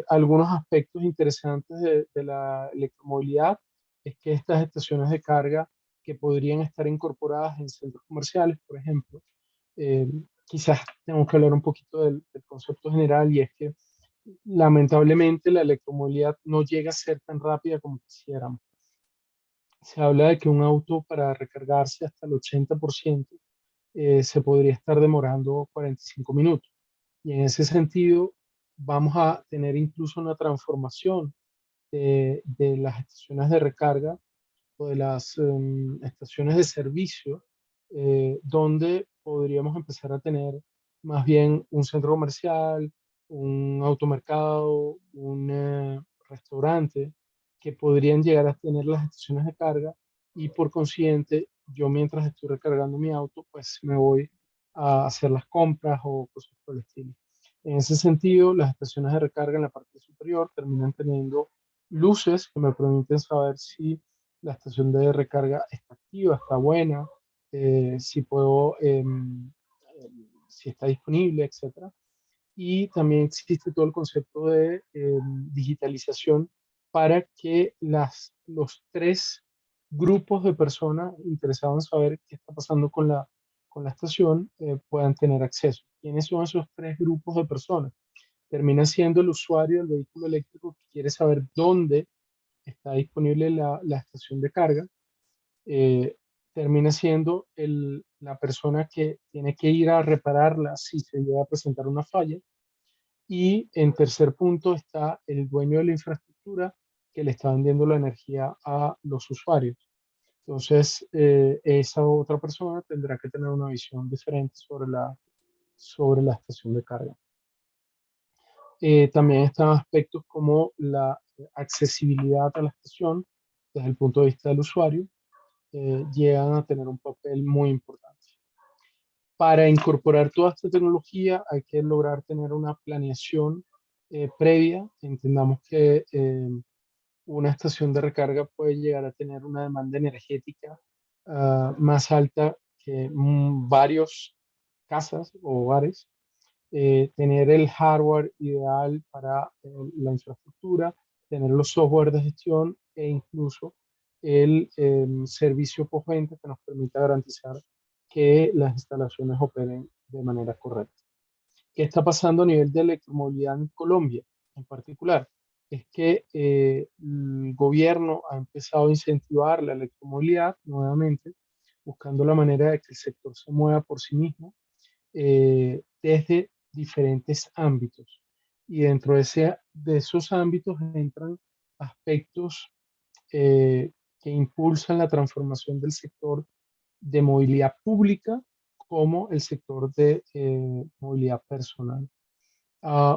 Algunos aspectos interesantes de la electromovilidad es que estas estaciones de carga que podrían estar incorporadas en centros comerciales, por ejemplo, eh, quizás tengo que hablar un poquito del concepto general, y es que lamentablemente la electromovilidad no llega a ser tan rápida como quisiéramos. Se habla de que un auto para recargarse hasta el 80% se podría estar demorando 45 minutos. Y en ese sentido, vamos a tener incluso una transformación de las estaciones de recarga o de las estaciones de servicio, donde podríamos empezar a tener más bien un centro comercial, un automercado, un restaurante, que podrían llegar a tener las estaciones de carga, y por consiguiente yo mientras estoy recargando mi auto pues me voy a hacer las compras o cosas por el estilo. En ese sentido, las estaciones de recarga en la parte superior terminan teniendo luces que me permiten saber si la estación de recarga está activa, está buena, si puedo, si está disponible, etcétera. Y también existe todo el concepto de digitalización para que los tres grupos de personas interesados en saber qué está pasando con la estación puedan tener acceso. ¿Quiénes son esos tres grupos de personas? Termina siendo el usuario del vehículo eléctrico que quiere saber dónde está disponible la estación de carga. eh, Termina siendo la persona que tiene que ir a repararla si se llega a presentar una falla. Y en tercer punto está el dueño de la infraestructura que le está vendiendo la energía a los usuarios. Entonces, esa otra persona tendrá que tener una visión diferente sobre la estación de carga. También están aspectos como la accesibilidad a la estación desde el punto de vista del usuario, llegan a tener un papel muy importante. Para incorporar toda esta tecnología hay que lograr tener una planeación previa. Entendamos que una estación de recarga puede llegar a tener una demanda energética más alta que varios casas o hogares. Tener el hardware ideal para la infraestructura, tener los software de gestión e incluso el servicio postventa que nos permita garantizar que las instalaciones operen de manera correcta. ¿Qué está pasando a nivel de electromovilidad en Colombia en particular? Es que el gobierno ha empezado a incentivar la electromovilidad nuevamente, buscando la manera de que el sector se mueva por sí mismo desde diferentes ámbitos. Y dentro de esos ámbitos entran aspectos que impulsan la transformación del sector de movilidad pública como el sector de movilidad personal.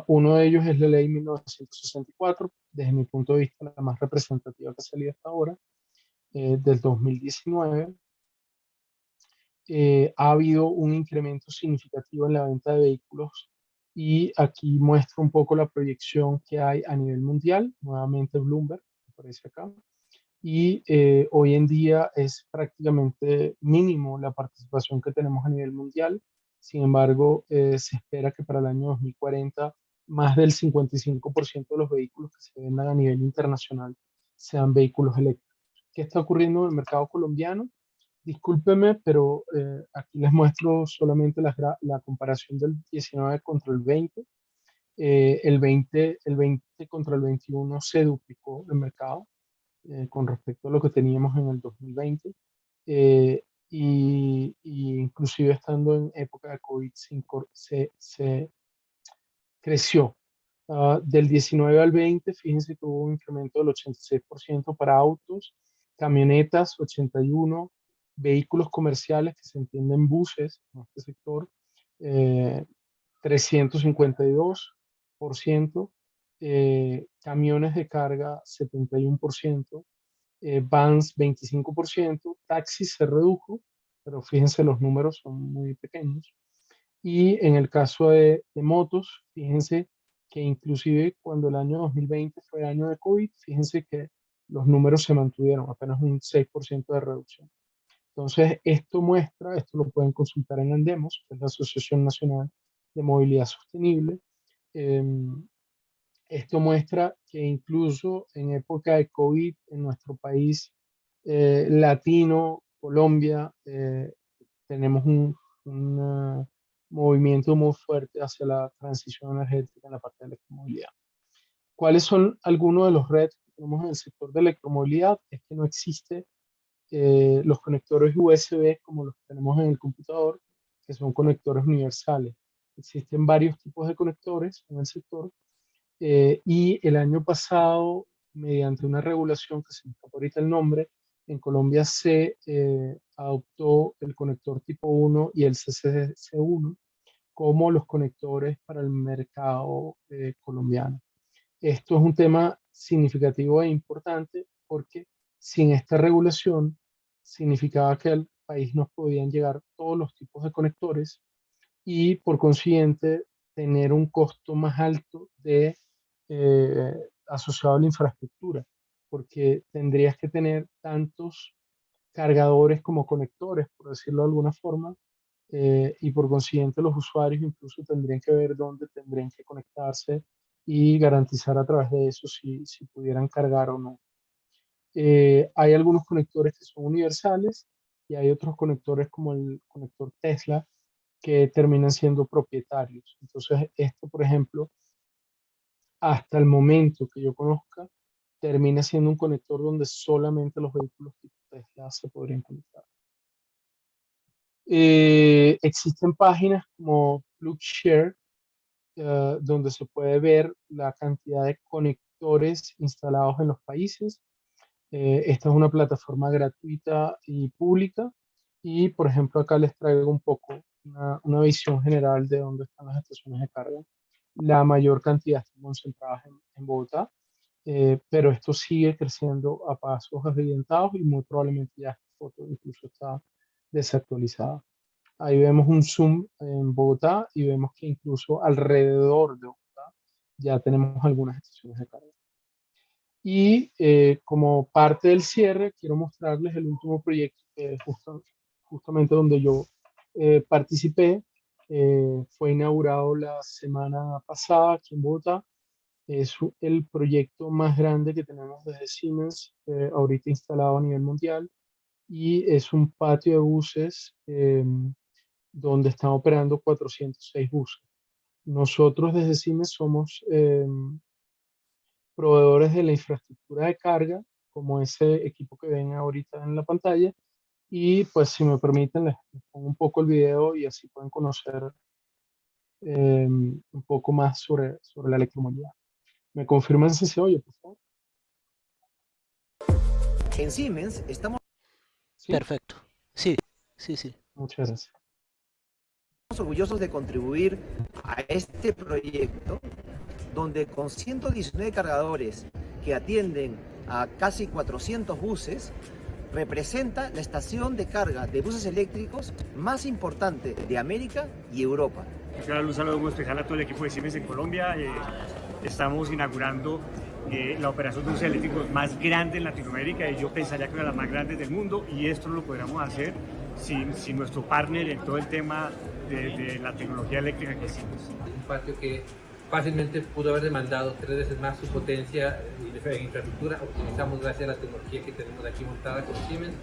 Uno de ellos es la ley 1964, desde mi punto de vista la más representativa que ha salido hasta ahora, del 2019. Ha habido un incremento significativo en la venta de vehículos y aquí muestra un poco la proyección que hay a nivel mundial, nuevamente Bloomberg, aparece acá, y hoy en día es prácticamente mínimo la participación que tenemos a nivel mundial. Sin embargo, se espera que para el año 2040 más del 55% de los vehículos que se vendan a nivel internacional sean vehículos eléctricos. ¿Qué está ocurriendo en el mercado colombiano? Discúlpeme, pero aquí les muestro solamente la comparación del 19 contra el 20. El 20 contra el 21 se duplicó el mercado con respecto a lo que teníamos en el 2020. Y inclusive estando en época de COVID se creció. Del 19 al 20, fíjense que hubo un incremento del 86% para autos, camionetas 81, vehículos comerciales que se entienden buses en este sector, 352%, camiones de carga 71%, vans 25%, taxis se redujo, pero fíjense los números son muy pequeños. Y en el caso de motos, fíjense que inclusive cuando el año 2020 fue año de COVID, fíjense que los números se mantuvieron, apenas un 6% de reducción. Entonces, esto muestra, esto lo pueden consultar en Andemos, que es la Asociación Nacional de Movilidad Sostenible. em, Esto muestra que incluso en época de COVID en nuestro país latino, Colombia, tenemos un movimiento muy fuerte hacia la transición energética en la parte de electromovilidad. ¿Cuáles son algunos de los retos que tenemos en el sector de electromovilidad? Es que no existe los conectores USB como los que tenemos en el computador, que son conectores universales. Existen varios tipos de conectores en el sector y el año pasado, mediante una regulación que se me escapa ahorita el nombre, en Colombia se adoptó el conector tipo 1 y el CCC1 como los conectores para el mercado colombiano. Esto es un tema significativo e importante porque sin esta regulación significaba que al país nos podían llegar todos los tipos de conectores y por consiguiente tener un costo más alto asociado a la infraestructura, porque tendrías que tener tantos cargadores como conectores, por decirlo de alguna forma, y por consiguiente los usuarios incluso tendrían que ver dónde tendrían que conectarse y garantizar a través de eso si pudieran cargar o no. Hay algunos conectores que son universales y hay otros conectores como el conector Tesla que terminan siendo propietarios. Entonces, esto, por ejemplo, hasta el momento que yo conozca, termina siendo un conector donde solamente los vehículos tipo Tesla se podrían conectar. Existen páginas como PlugShare, donde se puede ver la cantidad de conectores instalados en los países. Esta es una plataforma gratuita y pública. Y, por ejemplo, acá les traigo un poco una visión general de dónde están las estaciones de carga. La mayor cantidad están concentradas en Bogotá, pero esto sigue creciendo a pasos agigantados y muy probablemente ya esta foto incluso está desactualizada. Ahí vemos un zoom en Bogotá y vemos que incluso alrededor de Bogotá ya tenemos algunas estaciones de carga. Y como parte del cierre, quiero mostrarles el último proyecto que es justamente donde yo participé. Fue inaugurado la semana pasada aquí en Bogotá. Es el proyecto más grande que tenemos desde Siemens, ahorita instalado a nivel mundial. Y es un patio de buses donde están operando 406 buses. Nosotros desde Siemens somos proveedores de la infraestructura de carga, como ese equipo que ven ahorita en la pantalla. Y pues si me permiten, les pongo un poco el video y así pueden conocer un poco más sobre la electromovilidad. ¿Me confirman si se oye, por favor? En Siemens estamos Sí, Perfecto. Sí, sí, sí. muchas gracias. orgullosos de contribuir a este proyecto, donde con 119 cargadores que atienden a casi 400 buses, representa la estación de carga de buses eléctricos más importante de América y Europa. Quiero darle un saludo muy especial a todo el equipo de Siemens en Colombia. Estamos inaugurando la operación de buses eléctricos más grande en Latinoamérica, y yo pensaría que una de las más grandes del mundo, y esto no lo podríamos hacer sin nuestro partner en todo el tema de la tecnología eléctrica que hicimos. Un patio que fácilmente pudo haber demandado 3 veces más su potencia en infraestructura. Optimizamos gracias a la tecnología que tenemos aquí montada con Siemens.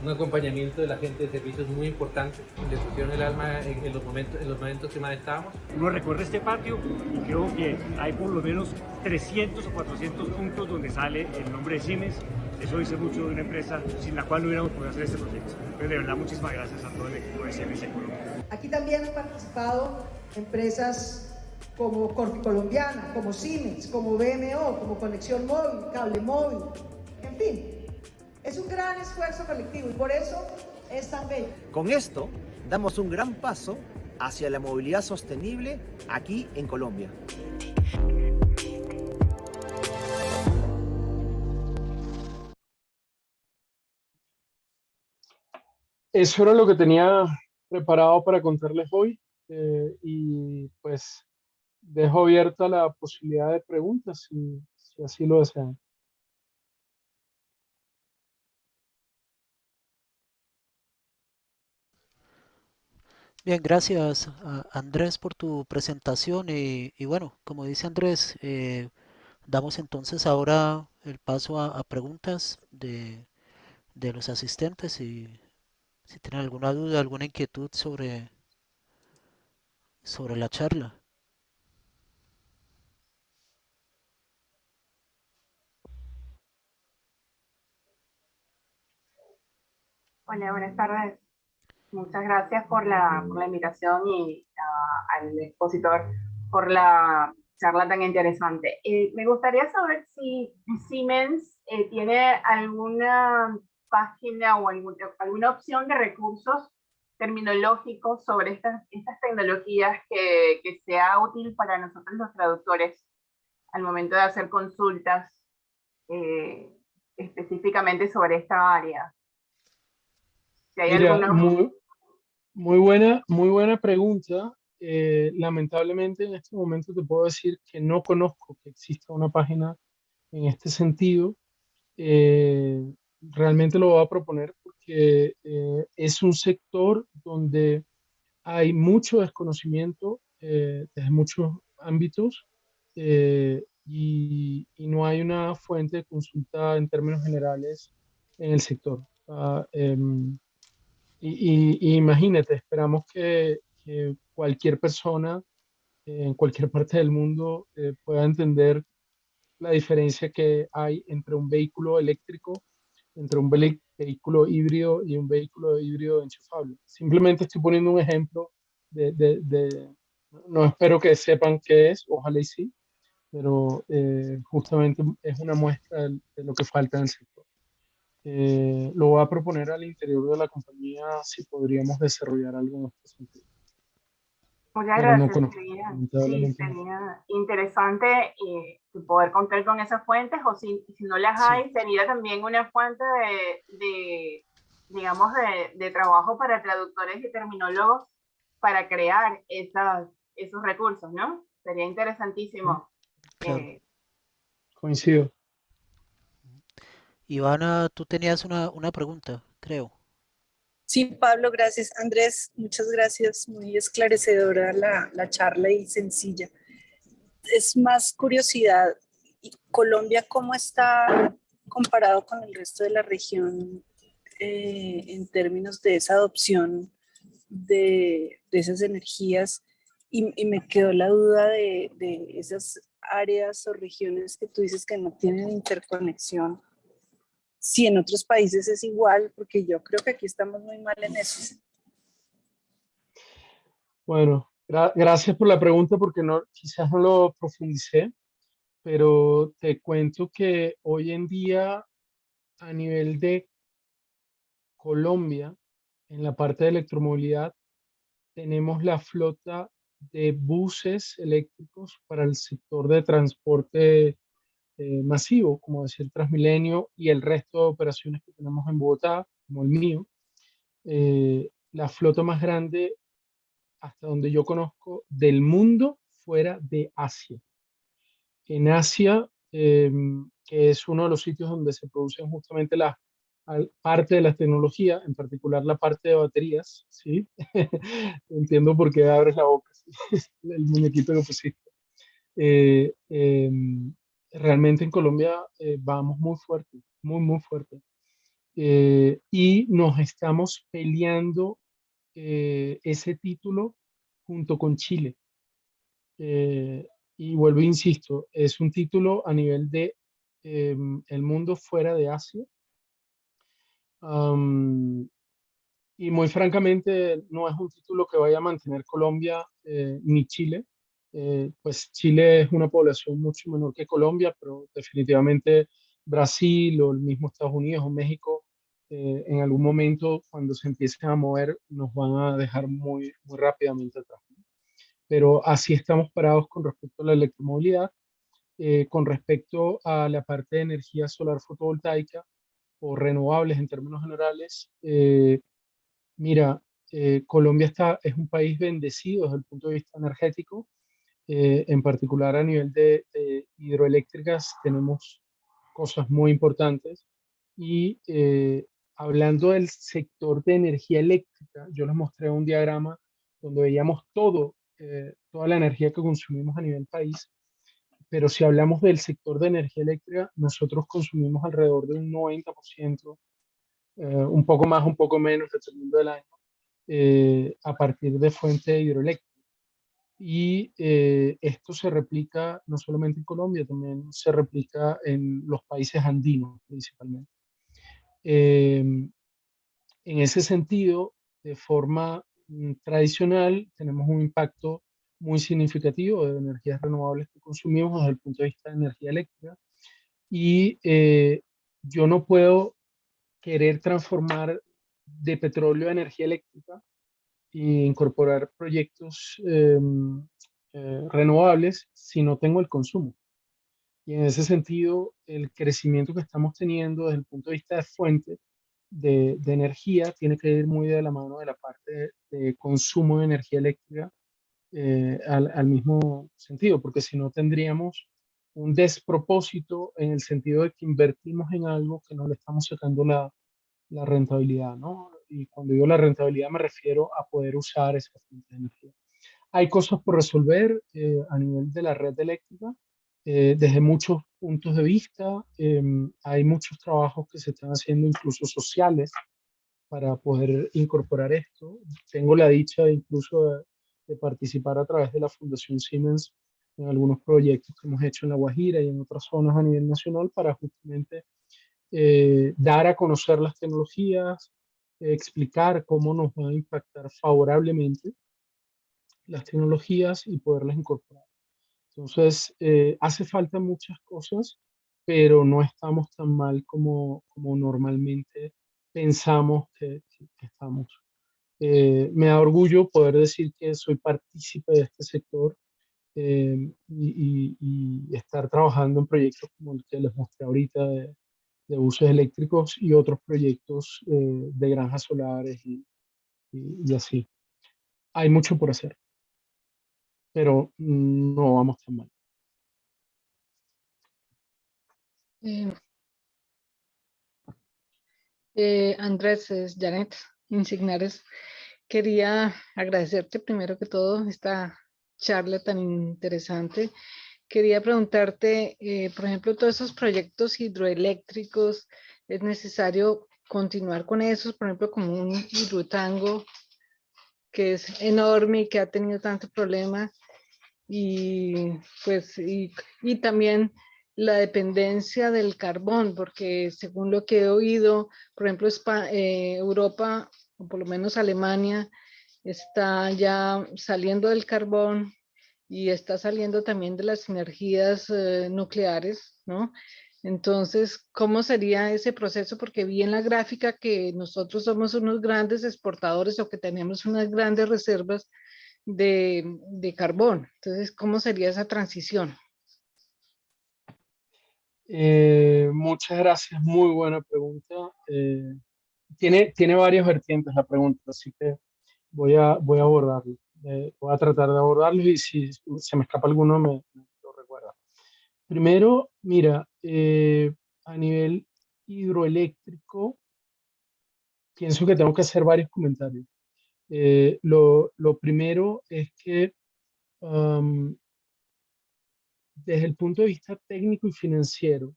Un acompañamiento de la gente de servicios muy importante. Le pusieron el alma en los momentos que más estábamos. Uno recorre este patio y creo que hay por lo menos 300 o 400 puntos donde sale el nombre de Siemens. Eso dice mucho de una empresa sin la cual no hubiéramos podido hacer este proyecto. Entonces, de verdad, muchísimas gracias a todo el equipo de Siemens en Colombia. Aquí también han participado empresas como Colombiana, como Siemens, como BMO, como Conexión Móvil, Cable Móvil, en fin. Es un gran esfuerzo colectivo y por eso es tan bello. Con esto, damos un gran paso hacia la movilidad sostenible aquí en Colombia. Eso era lo que tenía preparado para contarles hoy, y pues dejo abierta la posibilidad de preguntas si así lo desean. Bien, gracias Andrés por tu presentación y bueno, como dice Andrés, damos entonces ahora el paso a preguntas de los asistentes y si tienen alguna duda, alguna inquietud sobre la charla. Hola, buenas tardes. Muchas gracias por la invitación y al expositor por la charla tan interesante. Me gustaría saber si Siemens tiene alguna página o alguna opción de recursos terminológicos sobre estas tecnologías que sea útil para nosotros los traductores al momento de hacer consultas específicamente sobre esta área. Si hay Mira, alguna... muy buena pregunta. Lamentablemente en este momento te puedo decir que no conozco que exista una página en este sentido. Realmente lo voy a proponer porque es un sector donde hay mucho desconocimiento desde muchos ámbitos, y no hay una fuente de consulta en términos generales en el sector. Y imagínate, esperamos que cualquier persona en cualquier parte del mundo pueda entender la diferencia que hay entre un vehículo eléctrico, entre un vehículo híbrido y un vehículo híbrido enchufable. Simplemente estoy poniendo un ejemplo no espero que sepan qué es, ojalá y sí, pero justamente es una muestra de lo que falta en el sector. Lo voy a proponer al interior de la compañía si podríamos desarrollar algo en este sentido. Muchas Pero no gracias. conozco, lamentablemente no. Sería interesante poder contar con esas fuentes, o si no las Sí, hay, sería también una fuente digamos, de trabajo para traductores y terminólogos para crear esos recursos, ¿no? Sería interesantísimo. claro. Coincido. Ivana, tú tenías una pregunta, creo. Sí, Pablo, gracias. Andrés, muchas gracias. Muy esclarecedora la charla y sencilla. Es más curiosidad. ¿Y Colombia cómo está comparado con el resto de la región en términos de esa adopción de esas energías? Y me quedó la duda de esas áreas o regiones que tú dices que no tienen interconexión. Si en otros países es igual, porque yo creo que aquí estamos muy mal en eso. Bueno, gracias por la pregunta porque quizás no lo profundicé, pero te cuento que hoy en día a nivel de Colombia, en la parte de electromovilidad, tenemos la flota de buses eléctricos para el sector de transporte masivo, como decir Transmilenio y el resto de operaciones que tenemos en Bogotá, como el mío. La flota más grande, hasta donde yo conozco, del mundo fuera de Asia. En Asia, que es uno de los sitios donde se producen justamente la parte de la tecnología, en particular la parte de baterías, ¿sí? Entiendo por qué abres la boca, ¿sí? El muñequito que pusiste. Eh, eh, Realmente en Colombia vamos muy fuerte, muy, muy fuerte. Y nos estamos peleando ese título junto con Chile. Y vuelvo e insisto, es un título a nivel de el mundo fuera de Asia. Am, y muy francamente, no es un título que vaya a mantener Colombia ni Chile. Pues Chile es una población mucho menor que Colombia, pero definitivamente Brasil o el mismo Estados Unidos o México, en algún momento, cuando se empiecen a mover, nos van a dejar muy, muy rápidamente atrás. Pero así estamos parados con respecto a la electromovilidad. Con respecto a la parte de energía solar fotovoltaica o renovables en términos generales, mira, Colombia es un país bendecido desde el punto de vista energético, en particular a nivel de hidroeléctricas tenemos cosas muy importantes y hablando del sector de energía eléctrica, yo les mostré un diagrama donde veíamos toda la energía que consumimos a nivel país, pero si hablamos del sector de energía eléctrica, nosotros consumimos alrededor de un 90%, un poco más, un poco menos, dependiendo del año, a partir de fuente hidroeléctrica. Y esto se replica no solamente en Colombia, también se replica en los países andinos principalmente. En ese sentido, de forma tradicional, tenemos un impacto muy significativo de energías renovables que consumimos desde el punto de vista de energía eléctrica. Y yo no puedo querer transformar de petróleo a energía eléctrica e incorporar proyectos renovables si no tengo el consumo. Y en ese sentido, el crecimiento que estamos teniendo desde el punto de vista de fuente de energía tiene que ir muy de la mano de la parte de consumo de energía eléctrica al mismo sentido, porque si no tendríamos un despropósito en el sentido de que invertimos en algo que no le estamos sacando la rentabilidad, ¿no? Y cuando digo la rentabilidad me refiero a poder usar esa fuente de energía. Hay cosas por resolver a nivel de la red eléctrica desde muchos puntos de vista. Hay muchos trabajos que se están haciendo, incluso sociales, para poder incorporar esto. Tengo la dicha incluso de participar a través de la Fundación Siemens en algunos proyectos que hemos hecho en La Guajira y en otras zonas a nivel nacional para justamente dar a conocer las tecnologías, explicar cómo nos van a impactar favorablemente las tecnologías y poderlas incorporar. Entonces, hace falta muchas cosas, pero no estamos tan mal como normalmente pensamos que estamos. Me da orgullo poder decir que soy partícipe de este sector y estar trabajando en proyectos como el que les mostré ahorita de buses eléctricos y otros proyectos de granjas solares y así. Hay mucho por hacer, pero no vamos tan mal. Eh, Andrés, es Janet Insignares. Quería agradecerte primero que todo esta charla tan interesante. Quería preguntarte, por ejemplo, todos esos proyectos hidroeléctricos, ¿es necesario continuar con esos? Por ejemplo, como un Hidroituango, que es enorme y que ha tenido tanto problema. Y pues y también la dependencia del carbón, porque según lo que he oído, por ejemplo, Europa, o por lo menos Alemania, está ya saliendo del carbón y está saliendo también de las energías nucleares, ¿no? Entonces, ¿cómo sería ese proceso? Porque vi en la gráfica que nosotros somos unos grandes exportadores o que tenemos unas grandes reservas de carbón. Entonces, ¿cómo sería esa transición? Muchas gracias, muy buena pregunta. Tiene varias vertientes la pregunta, así que voy a abordarlo. Voy a tratar de abordarlo y si se me escapa alguno me lo recuerda. Primero, mira, a nivel hidroeléctrico, pienso que tengo que hacer varios comentarios. Lo primero es que desde el punto de vista técnico y financiero,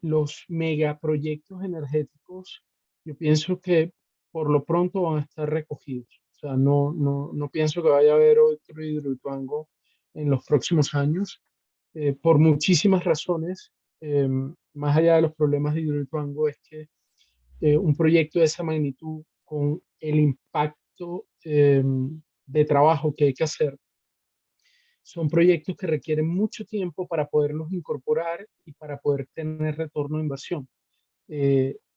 los megaproyectos energéticos, yo pienso que por lo pronto van a estar recogidos. O sea, no pienso que vaya a haber otro Hidroituango en los próximos años, por muchísimas razones. Más allá de los problemas de Hidroituango, es que un proyecto de esa magnitud, con el impacto de trabajo que hay que hacer, son proyectos que requieren mucho tiempo para poderlos incorporar y para poder tener retorno de inversión.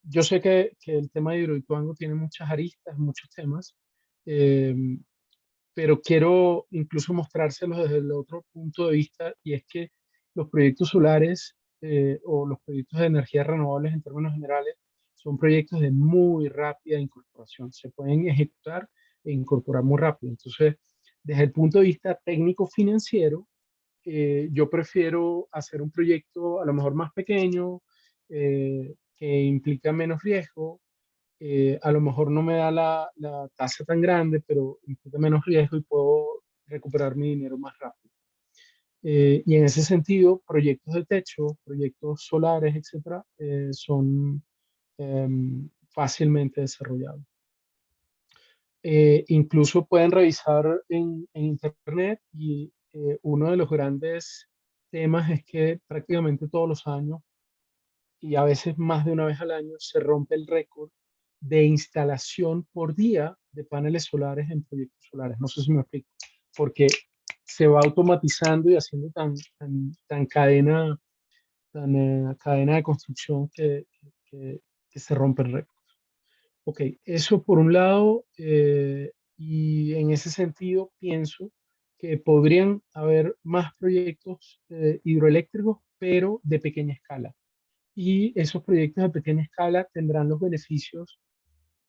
Yo sé que el tema de Hidroituango tiene muchas aristas, muchos temas, eh, pero quiero incluso mostrárselos desde el otro punto de vista, y es que los proyectos solares o los proyectos de energías renovables en términos generales son proyectos de muy rápida incorporación. Se pueden ejecutar e incorporar muy rápido. Entonces, desde el punto de vista técnico-financiero, yo prefiero hacer un proyecto a lo mejor más pequeño, que implica menos riesgo. A lo mejor no me da la tasa tan grande, pero implica menos riesgo y puedo recuperar mi dinero más rápido. Y en ese sentido, proyectos de techo, proyectos solares, etcétera, son fácilmente desarrollables. Incluso pueden revisar en internet, y uno de los grandes temas es que prácticamente todos los años, y a veces más de una vez al año, se rompe el récord de instalación por día de paneles solares en proyectos solares. No sé si me explico, porque se va automatizando y haciendo tan cadena de construcción que se rompe el récord. Ok, eso por un lado, y en ese sentido pienso que podrían haber más proyectos hidroeléctricos, pero de pequeña escala. Y esos proyectos de pequeña escala tendrán los beneficios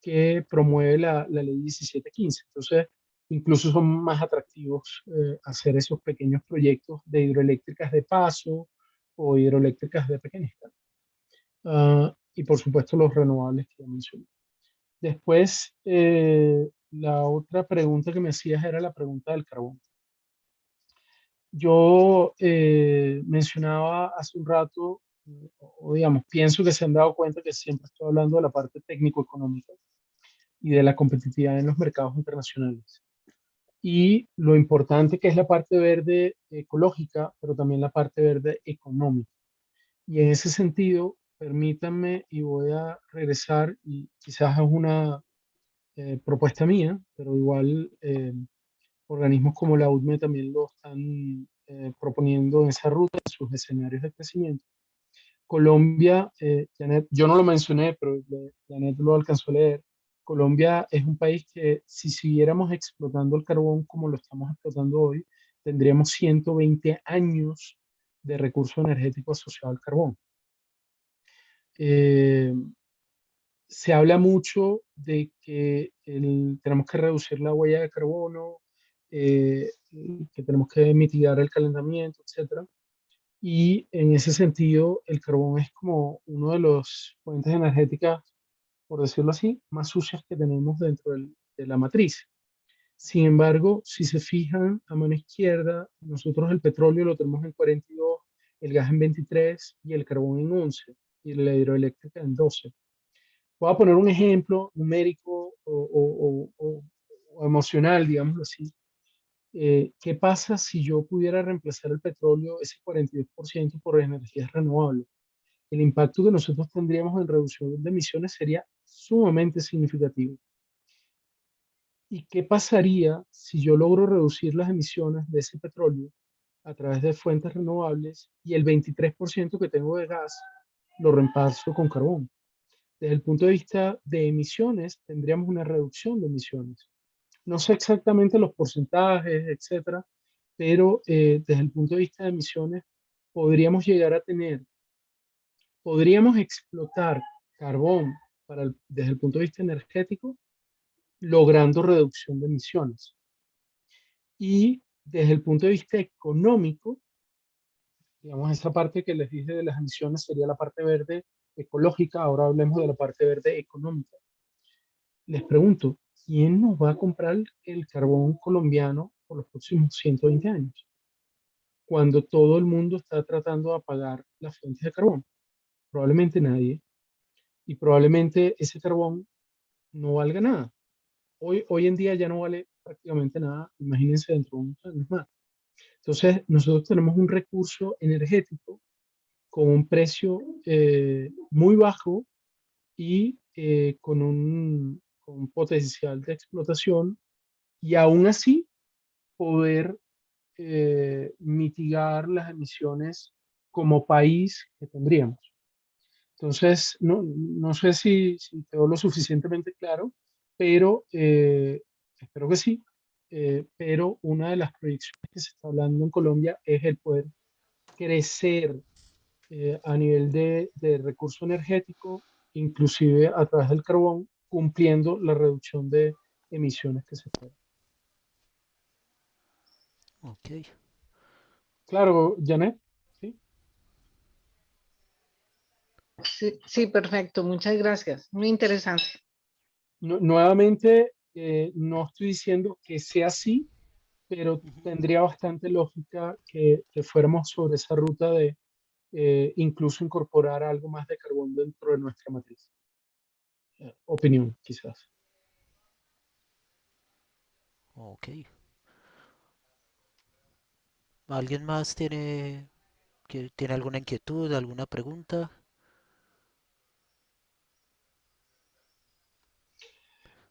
que promueve la ley 1715. Entonces, incluso son más atractivos hacer esos pequeños proyectos de hidroeléctricas de paso o hidroeléctricas de pequeña escala. Y por supuesto los renovables que ya mencioné. Después, la otra pregunta que me hacías era la pregunta del carbón. Yo mencionaba hace un rato, o digamos, pienso que se han dado cuenta que siempre estoy hablando de la parte técnico-económica y de la competitividad en los mercados internacionales. Y lo importante que es la parte verde ecológica, pero también la parte verde económica. Y en ese sentido, permítanme, y voy a regresar, y quizás es una propuesta mía, pero igual organismos como la UDME también lo están proponiendo en esa ruta, en sus escenarios de crecimiento. Colombia, Janet, yo no lo mencioné, pero Janet lo alcanzó a leer. Colombia es un país que, si siguiéramos explotando el carbón como lo estamos explotando hoy, tendríamos 120 años de recurso energético asociado al carbón. Se habla mucho de que tenemos que reducir la huella de carbono, que tenemos que mitigar el calentamiento, etc. Y en ese sentido, el carbón es como uno de los fuentes energéticas, por decirlo así, más sucias que tenemos dentro de la matriz. Sin embargo, si se fijan a mano izquierda, nosotros el petróleo lo tenemos en 42, el gas en 23 y el carbón en 11, y la hidroeléctrica en 12. Voy a poner un ejemplo numérico o emocional, digámoslo así. ¿Qué pasa si yo pudiera reemplazar el petróleo, ese 42%, por energías renovables? El impacto que nosotros tendríamos en reducción de emisiones sería sumamente significativo. ¿Y qué pasaría si yo logro reducir las emisiones de ese petróleo a través de fuentes renovables, y el 23% que tengo de gas lo reemplazo con carbón? Desde el punto de vista de emisiones, tendríamos una reducción de emisiones. No sé exactamente los porcentajes, etcétera, pero desde el punto de vista de emisiones, podríamos llegar a tener, podríamos explotar carbón desde el punto de vista energético, logrando reducción de emisiones. Y desde el punto de vista económico, digamos, esa parte que les dije de las emisiones sería la parte verde ecológica, ahora hablemos de la parte verde económica. Les pregunto, ¿quién nos va a comprar el carbón colombiano por los próximos 120 años? Cuando todo el mundo está tratando de apagar las fuentes de carbón. Probablemente nadie. Y probablemente ese carbón no valga nada. Hoy en día ya no vale prácticamente nada. Imagínense dentro de unos años más. Entonces, nosotros tenemos un recurso energético con un precio muy bajo y con un potencial de explotación y aún así poder mitigar las emisiones como país que tendríamos. Entonces, no sé si quedó lo suficientemente claro, pero espero que sí. Pero una de las proyecciones que se está hablando en Colombia es el poder crecer a nivel de recurso energético, inclusive a través del carbón, cumpliendo la reducción de emisiones que se pueden. Ok. Claro, Janet, ¿sí? Sí, sí, perfecto. Muchas gracias. Muy interesante. Nuevamente, no estoy diciendo que sea así, pero tendría bastante lógica que fuéramos sobre esa ruta de incluso incorporar algo más de carbón dentro de nuestra matriz. Opinión, quizás. Ok. ¿Alguien más tiene alguna inquietud, alguna pregunta?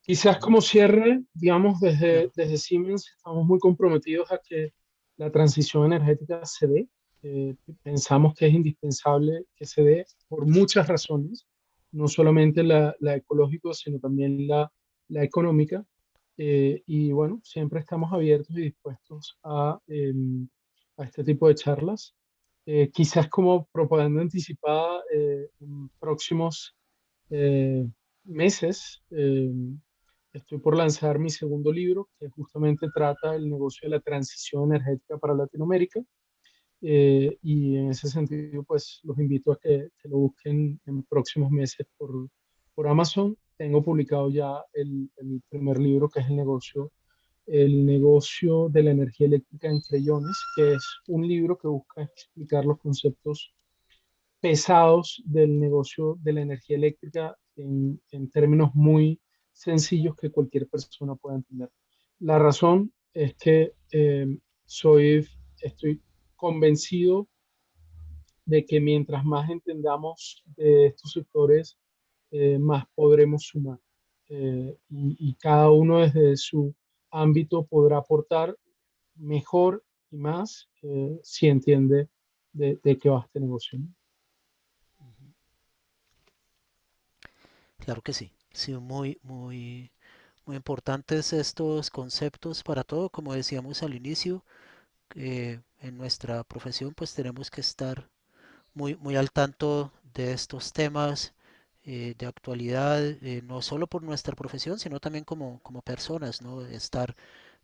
Quizás como cierre, digamos, Claro. desde Siemens estamos muy comprometidos a que la transición energética se dé. Pensamos que es indispensable que se dé por muchas razones, no solamente la ecológica, sino también la económica. Y bueno, siempre estamos abiertos y dispuestos a este tipo de charlas. Quizás como propaganda anticipada, en próximos meses. Estoy por lanzar mi segundo libro, que justamente trata el negocio de la transición energética para Latinoamérica. Y en ese sentido, pues los invito a que lo busquen en próximos meses por Amazon. Tengo publicado ya el primer libro, que es el negocio de la energía eléctrica en creyones, que es un libro que busca explicar los conceptos pesados del negocio de la energía eléctrica en términos muy sencillos que cualquier persona pueda entender. La razón es que estoy convencido de que mientras más entendamos de estos sectores, más podremos sumar. Y cada uno desde su ámbito podrá aportar mejor y más si entiende de qué va este negocio, ¿no? Claro que sí. Sí, muy importantes estos conceptos para todo. Como decíamos al inicio, en nuestra profesión pues tenemos que estar muy al tanto de estos temas de actualidad, no solo por nuestra profesión, sino también como personas, ¿no? Estar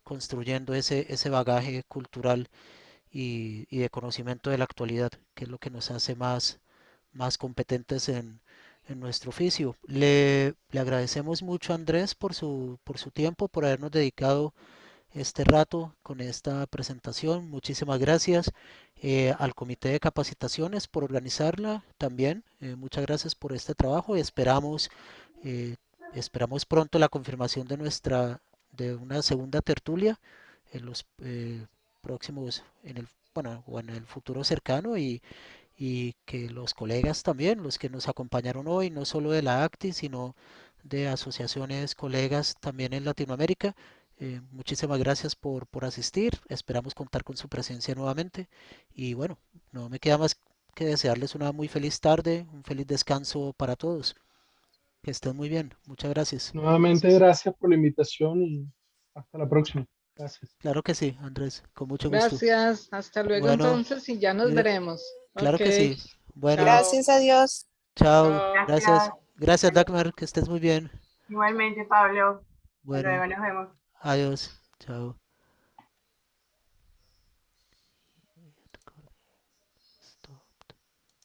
construyendo ese bagaje cultural y de conocimiento de la actualidad, que es lo que nos hace más competentes en nuestro oficio. Le agradecemos mucho a Andrés por su tiempo, por habernos dedicado este rato con esta presentación. Muchísimas gracias al Comité de Capacitaciones por organizarla también. Muchas gracias por este trabajo y eh, esperamos pronto la confirmación de una segunda tertulia en los próximos, bueno, o en el futuro cercano y que los colegas también, los que nos acompañaron hoy, no solo de la ACTI, sino de asociaciones colegas también en Latinoamérica. Muchísimas gracias por asistir. Esperamos contar con su presencia nuevamente. Y bueno, no me queda más que desearles una muy feliz tarde, un feliz descanso para todos. Que estén muy bien. Muchas gracias. Nuevamente, gracias por la invitación Hasta la próxima. Gracias. Claro que sí, Andrés, con mucho gusto. Gracias, hasta luego Bueno, entonces y ya nos cuide- veremos. claro Ok, que sí. Bueno, chao. Gracias a Dios. chao, Chao. gracias. Gracias. Gracias, Dagmar, que estés muy bien. Igualmente, Pablo. Hasta Bueno, luego, nos vemos. adiós. Chao.